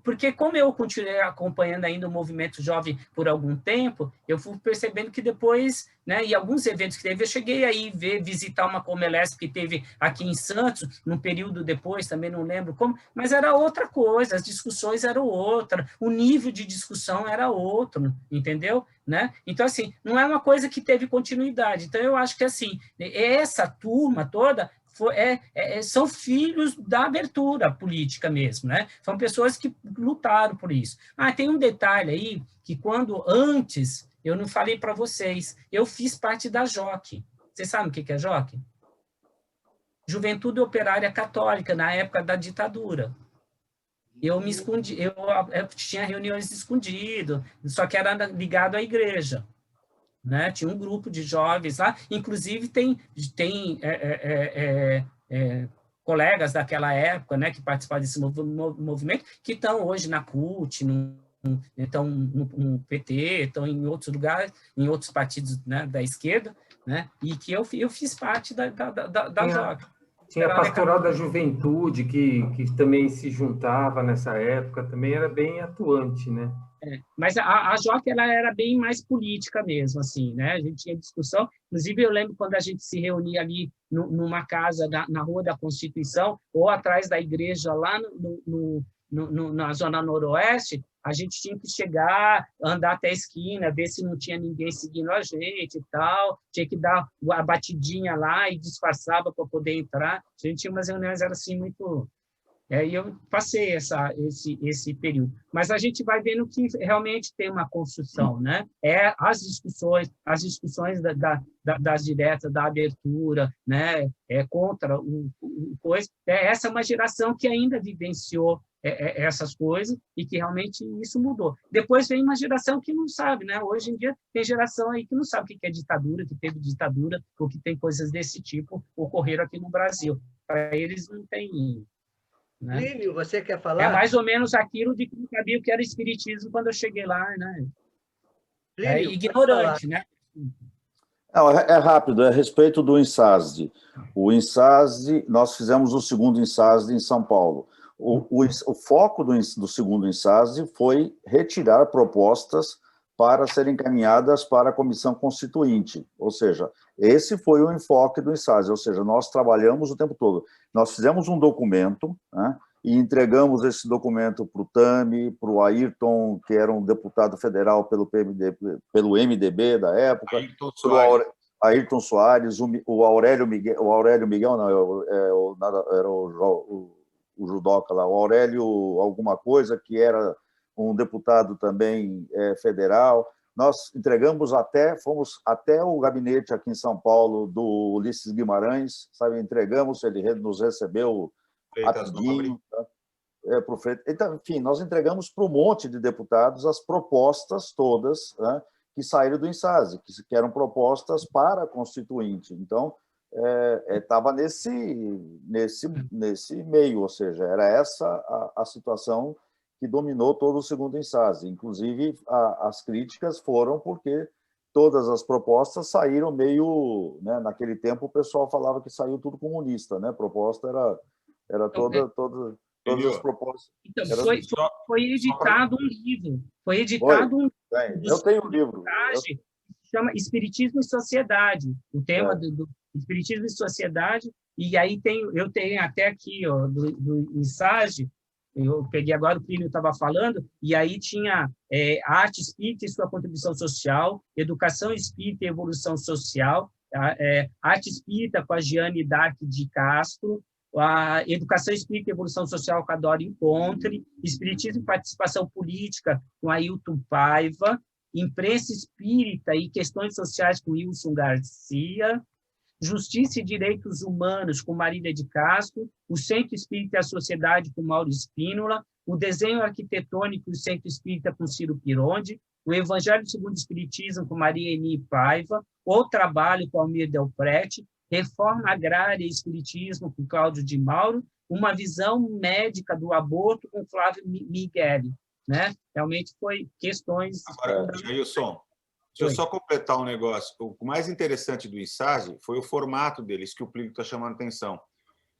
porque como eu continuei acompanhando ainda o movimento jovem por algum tempo, eu fui percebendo que depois, né, e alguns eventos que teve, eu cheguei aí visitar uma Comelesp que teve aqui em Santos, num período depois, também não lembro como, mas era outra coisa, as discussões eram outra, o nível de discussão era outro, entendeu? Né? Então, assim, não é uma coisa que teve continuidade. Então, eu acho que, assim, essa turma toda são filhos da abertura política mesmo, né? São pessoas que lutaram por isso. Tem um detalhe aí, que antes, eu não falei para vocês, eu fiz parte da JOC. Vocês sabem o que é JOC? Juventude Operária Católica, na época da ditadura. Eu me escondi, eu tinha reuniões escondidas, só que era ligado à igreja. Né? Tinha um grupo de jovens lá, inclusive tem colegas daquela época, né, que participaram desse movimento, que estão hoje na CUT, estão no PT, estão em outros lugares, em outros partidos, né, da esquerda, né, e que eu fiz parte da JOC. Tinha a Pastoral da Juventude, que também se juntava nessa época, também era bem atuante, né? Mas a JOC ela era bem mais política mesmo, assim, né? A gente tinha discussão. Inclusive, eu lembro quando a gente se reunia ali numa casa na Rua da Constituição, ou atrás da igreja, lá na Zona Noroeste, a gente tinha que chegar, andar até a esquina, ver se não tinha ninguém seguindo a gente e tal, tinha que dar a batidinha lá e disfarçava para poder entrar. A gente tinha umas reuniões, era assim, muito... E eu passei esse período. Mas a gente vai vendo que realmente tem uma construção, né? As discussões das diretas, da abertura, né? Contra o coisa. Essa é uma geração que ainda vivenciou essas coisas e que realmente isso mudou. Depois vem uma geração que não sabe, né? Hoje em dia tem geração aí que não sabe o que é ditadura, que teve ditadura, ou que tem coisas desse tipo ocorreram aqui no Brasil. Para eles não tem... Né? Plínio, você quer falar? É mais ou menos aquilo de que não sabia o que era espiritismo quando eu cheguei lá, né? Plínio, ignorante, né? Não, é rápido, é a respeito do INSASD. O INSASD, nós fizemos o segundo INSASD em São Paulo. O foco do segundo INSASD foi retirar propostas para serem encaminhadas para a comissão constituinte, ou seja, esse foi o enfoque do INSASD, ou seja, nós trabalhamos o tempo todo. Nós fizemos um documento, né, e entregamos esse documento para o Tami, para o Ayrton, que era um deputado federal pelo MDB da época, Ayrton Soares, o Aurélio Miguel não, era o judoca lá, o Aurélio alguma coisa, que era um deputado também federal. Nós fomos até o gabinete aqui em São Paulo do Ulisses Guimarães, sabe, entregamos, ele nos recebeu rapidinho. Tá? Então, enfim, nós entregamos para um monte de deputados as propostas todas, né, que saíram do INSASD, que eram propostas para a Constituinte. Então, estava nesse meio, ou seja, era essa a situação que dominou todo o segundo INSASD. Inclusive, as críticas foram porque todas as propostas saíram meio... Né, naquele tempo, o pessoal falava que saiu tudo comunista, né? A proposta era todas as propostas. Então, foi editado um livro. Foi editado um livro. Eu tenho um livro. Se chama Espiritismo e Sociedade. O tema do Espiritismo e Sociedade. E aí eu tenho até aqui, ó, do INSASD. Eu peguei agora, o Plínio estava falando, e aí tinha arte espírita e sua contribuição social, educação espírita e evolução social, arte espírita com a Giane Dark de Castro, a Educação Espírita e Evolução Social com a Dora Encontre, Espiritismo e Participação Política com Ailton Paiva, Imprensa Espírita e Questões Sociais com Wilson Garcia, Justiça e Direitos Humanos com Marília de Castro, o Centro Espírita e a Sociedade com Mauro Espínola, o Desenho Arquitetônico e o Centro Espírita com Ciro Pironde, o Evangelho segundo o Espiritismo com Maria Eni Paiva, O Trabalho com Almir Del Prete, Reforma Agrária e Espiritismo com Cláudio de Mauro, Uma Visão Médica do Aborto com Flávio Migueli, né? Realmente foi questões... Agora, Jailson, deixa eu só completar um negócio. O mais interessante do INSASE foi o formato deles, que o Plínio está chamando atenção.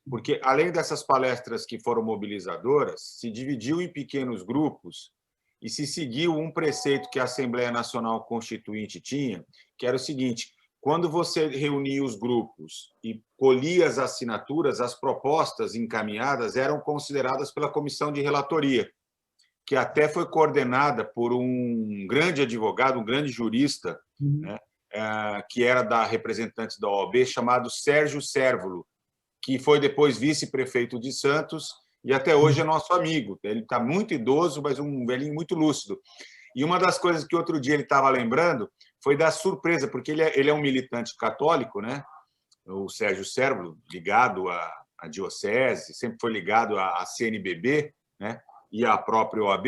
Porque, além dessas palestras que foram mobilizadoras, se dividiu em pequenos grupos e se seguiu um preceito que a Assembleia Nacional Constituinte tinha, que era o seguinte: quando você reunia os grupos e colhia as assinaturas, as propostas encaminhadas eram consideradas pela comissão de relatoria, que até foi coordenada por um grande advogado, um grande jurista, né, que era da representante da OAB, chamado Sérgio Cérvulo, que foi depois vice-prefeito de Santos e até hoje é nosso amigo. Ele está muito idoso, mas um velhinho muito lúcido. E uma das coisas que outro dia ele estava lembrando foi da surpresa, porque ele é um militante católico, né? O Sérgio Cérvulo, ligado à diocese, sempre foi ligado à CNBB, né? E à própria OAB,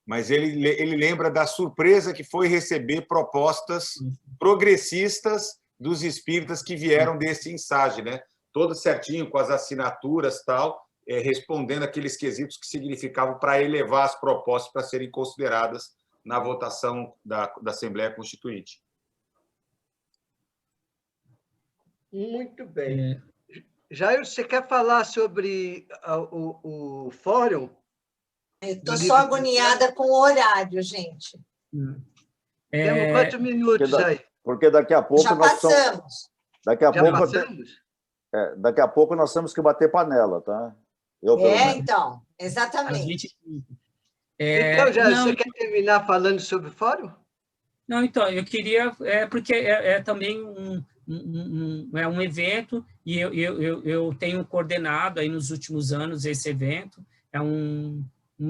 mas ele lembra da surpresa que foi receber propostas progressistas dos espíritas que vieram desse INSAGE, né? Todo certinho, com as assinaturas, tal, respondendo aqueles quesitos que significavam para elevar as propostas para serem consideradas na votação da Assembleia Constituinte. Muito bem. Jair, você quer falar sobre o fórum? Eu estou só agoniada com o horário, gente. Temos quantos minutos, Jair? Porque daqui a pouco já passamos. Daqui a pouco nós temos que bater panela, tá? Então, exatamente. Então, Jair, você quer terminar falando sobre o fórum? Não, então, eu queria... porque também um evento, e eu tenho coordenado aí nos últimos anos esse evento. É um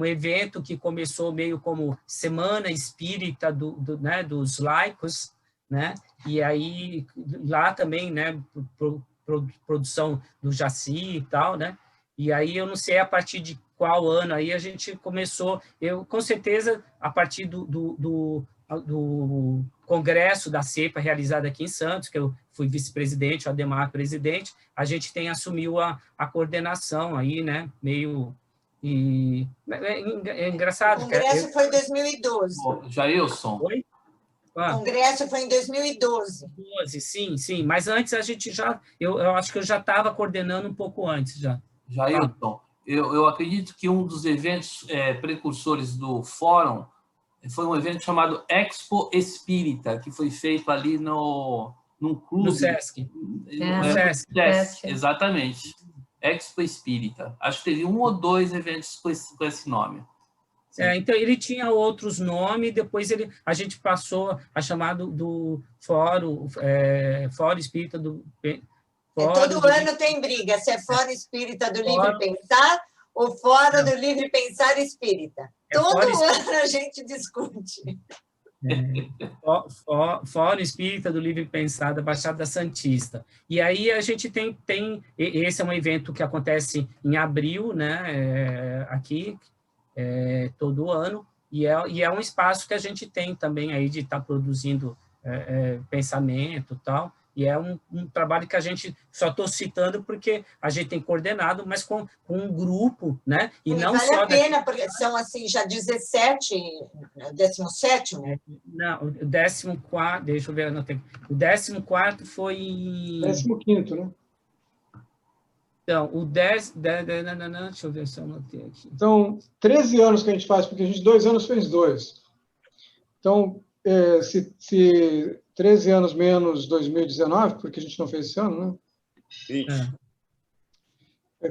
evento que começou meio como Semana Espírita né, dos Laicos, né? E aí, lá também, né, produção do Jaci e tal, né? E aí, eu não sei a partir de qual ano aí a gente começou, com certeza, a partir do congresso da CEPA realizado aqui em Santos, que eu fui vice-presidente, o Ademar presidente, a gente assumiu a coordenação aí, né, meio... E é engraçado. O congresso foi em 2012. Jailson. Oi? O congresso foi em 2012. Sim, mas antes a gente já... Eu acho que eu já estava coordenando um pouco antes já. Jailson, eu acredito que um dos eventos precursores do fórum foi um evento chamado Expo Espírita, que foi feito ali num clube. No Sesc. Sesc, exatamente. Expo Espírita. Acho que teve 1 ou 2 eventos com esse nome. Então, ele tinha outros nomes, depois a gente passou a chamar do Fórum Espírita do... Todo ano tem briga, se é Fórum Espírita do Livre Pensar ou Fórum do Livre Pensar Espírita. Todo ano a gente discute. Fórum Espírita do Livre Pensar da Baixada Santista. E aí a gente tem esse é um evento que acontece em abril, né, aqui, todo ano, e é um espaço que a gente tem também aí de estar produzindo pensamento e tal, e é um trabalho que a gente, só estou citando porque a gente tem coordenado, mas com um grupo, né? E não vale só a pena, porque são assim, já 17, 17º? Não, o 14º, deixa eu ver, não tem. O 14º foi... 15º, né? Então, o 10... Deixa eu ver se eu anotei aqui. Então, 13 anos que a gente faz, porque a gente 2 anos fez 2. Então, se 13 anos menos 2019, porque a gente não fez esse ano, né? 20.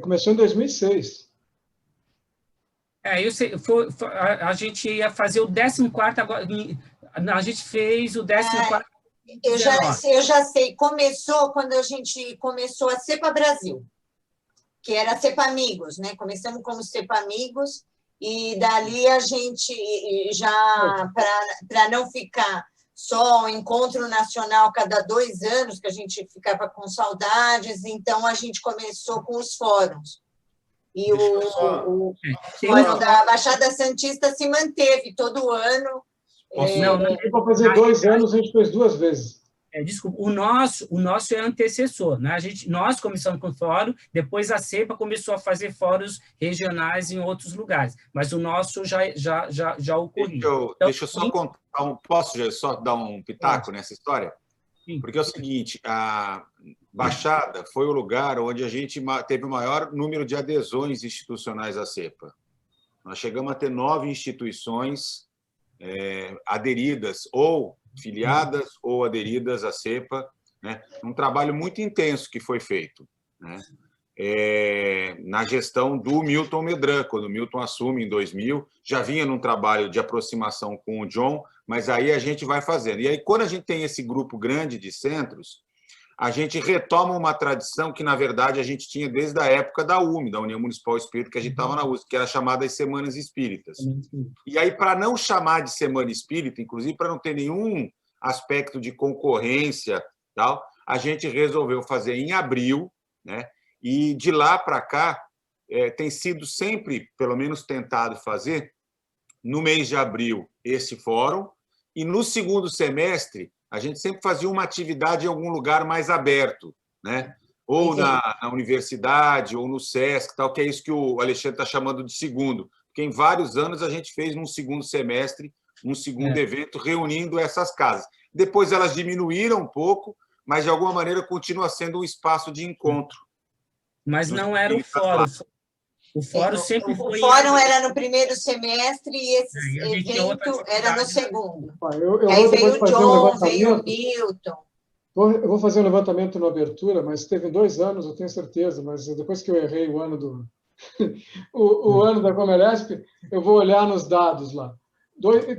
Começou em 2006. Eu sei, a gente ia fazer o 14º agora, a gente fez o 14º. Eu já sei, começou quando a gente começou a CEPA Brasil. que era Cepamigos, né? Começamos como Cepamigos, e dali a gente já, para não ficar só o encontro nacional cada 2 anos, que a gente ficava com saudades, então a gente começou com os fóruns. E o Fórum da Baixada Santista se manteve todo ano. Para fazer 2 anos, a gente fez 2 vezes. Desculpa, o nosso é antecessor, né? Nós começamos com o fórum, depois a CEPA começou a fazer fóruns regionais em outros lugares, mas o nosso já ocorria. Deixa eu só contar, posso só dar um pitaco nessa história? Sim. Porque é o seguinte, a Baixada foi o lugar onde a gente teve o maior número de adesões institucionais à CEPA. Nós chegamos a ter 9 instituições aderidas ou filiadas ou aderidas à CEPA, né? Um trabalho muito intenso que foi feito, né? Na gestão do Milton Medran, quando o Milton assume em 2000, já vinha num trabalho de aproximação com o John, mas aí a gente vai fazendo. E aí, quando a gente tem esse grupo grande de centros, a gente retoma uma tradição que, na verdade, a gente tinha desde a época da UME, da União Municipal Espírita, que a gente estava na USP, que era chamada de Semanas Espíritas. E aí, para não chamar de Semana Espírita, inclusive para não ter nenhum aspecto de concorrência, tal, a gente resolveu fazer em abril, né? E de lá para cá tem sido sempre, pelo menos tentado fazer, no mês de abril, esse fórum, e no segundo semestre a gente sempre fazia uma atividade em algum lugar mais aberto, né? Ou na universidade, ou no SESC, tal, que é isso que o Alexandre está chamando de segundo, porque em vários anos a gente fez num segundo semestre um segundo evento reunindo essas casas. Depois elas diminuíram um pouco, mas de alguma maneira continua sendo um espaço de encontro. Mas não era o fórum. O fórum sempre foi... O fórum era no primeiro semestre e esse evento era no segundo. Aí veio o John, veio o Milton. Eu vou fazer um levantamento na abertura, mas teve 2 anos, eu tenho certeza, mas depois que eu errei o ano o ano da Comelesp, eu vou olhar nos dados lá.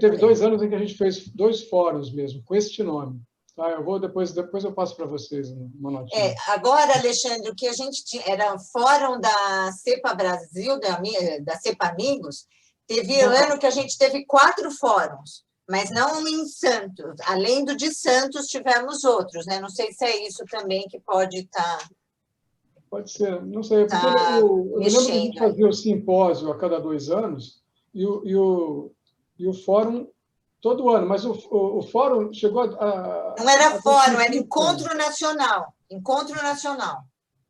Teve 2 anos em que a gente fez 2 fóruns mesmo, com este nome. Tá, eu vou depois eu passo para vocês uma notinha. Agora, Alexandre, o que a gente tinha era fórum da CEPA Brasil, da CEPA Amigos. Teve ano que a gente teve 4 fóruns, mas não em Santos. Além do de Santos, tivemos outros, né? Não sei se é isso também que pode estar. Pode ser, não sei. Porque eu lembro que a gente fazia o simpósio a cada 2 anos e o fórum todo ano, mas o fórum chegou a... Não era fórum, era encontro nacional. Encontro nacional.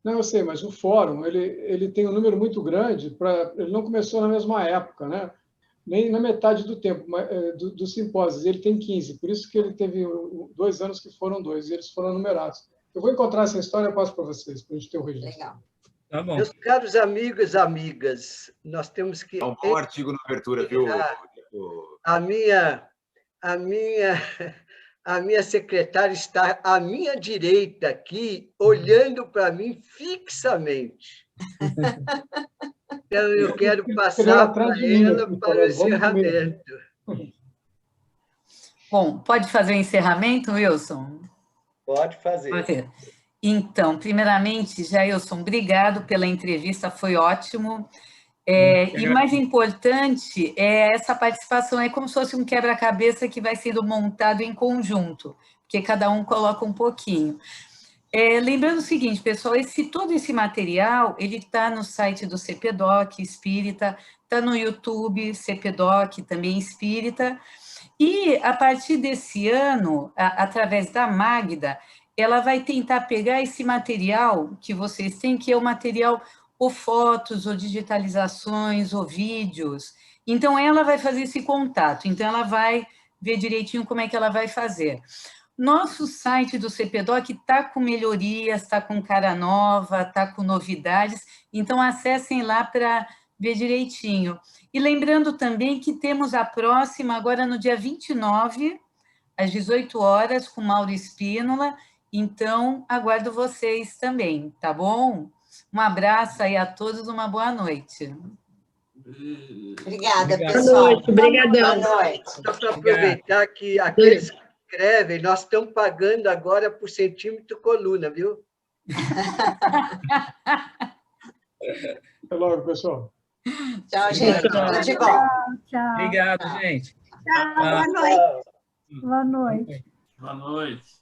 Não, eu sei, mas o fórum ele tem um número muito grande, ele não começou na mesma época, né? Nem na metade do tempo do simpósio, ele tem 15, por isso que ele teve 2 anos que foram 2, e eles foram numerados. Eu vou encontrar essa história e passo para vocês, para a gente ter o registro. Legal. Tá bom. Meus caros amigos e amigas, nós temos que... É um bom artigo na abertura, viu? A minha secretária está à minha direita aqui, olhando para mim fixamente. Então, eu quero passar para ela para o encerramento. Bom, pode fazer o encerramento, Wilson? Pode fazer. Então, primeiramente, Jailson, obrigado pela entrevista, foi ótimo. E mais importante, essa participação é como se fosse um quebra-cabeça que vai sendo montado em conjunto, porque cada um coloca um pouquinho. Lembrando o seguinte, pessoal, todo esse material, ele está no site do CPDOC Espírita, está no YouTube, CPDOC também Espírita, e a partir desse ano, através da Magda, ela vai tentar pegar esse material que vocês têm, que é o material ou fotos, ou digitalizações, ou vídeos. Então, ela vai fazer esse contato. Então, ela vai ver direitinho como é que ela vai fazer. Nosso site do CPDOC está com melhorias, está com cara nova, está com novidades. Então, acessem lá para ver direitinho. E lembrando também que temos a próxima, agora no dia 29, às 18 horas, com Mauro Espínola. Então, aguardo vocês também, tá bom? Um abraço aí a todos, uma boa noite. Obrigada, pessoal. Boa noite, obrigadão. Boa noite. Só para aproveitar que aqueles que escrevem, nós estamos pagando agora por centímetro coluna, viu? logo, pessoal. Tchau, gente. Tudo de bom. Tchau. Obrigado, gente. Tchau. Boa noite. Boa noite. Boa noite.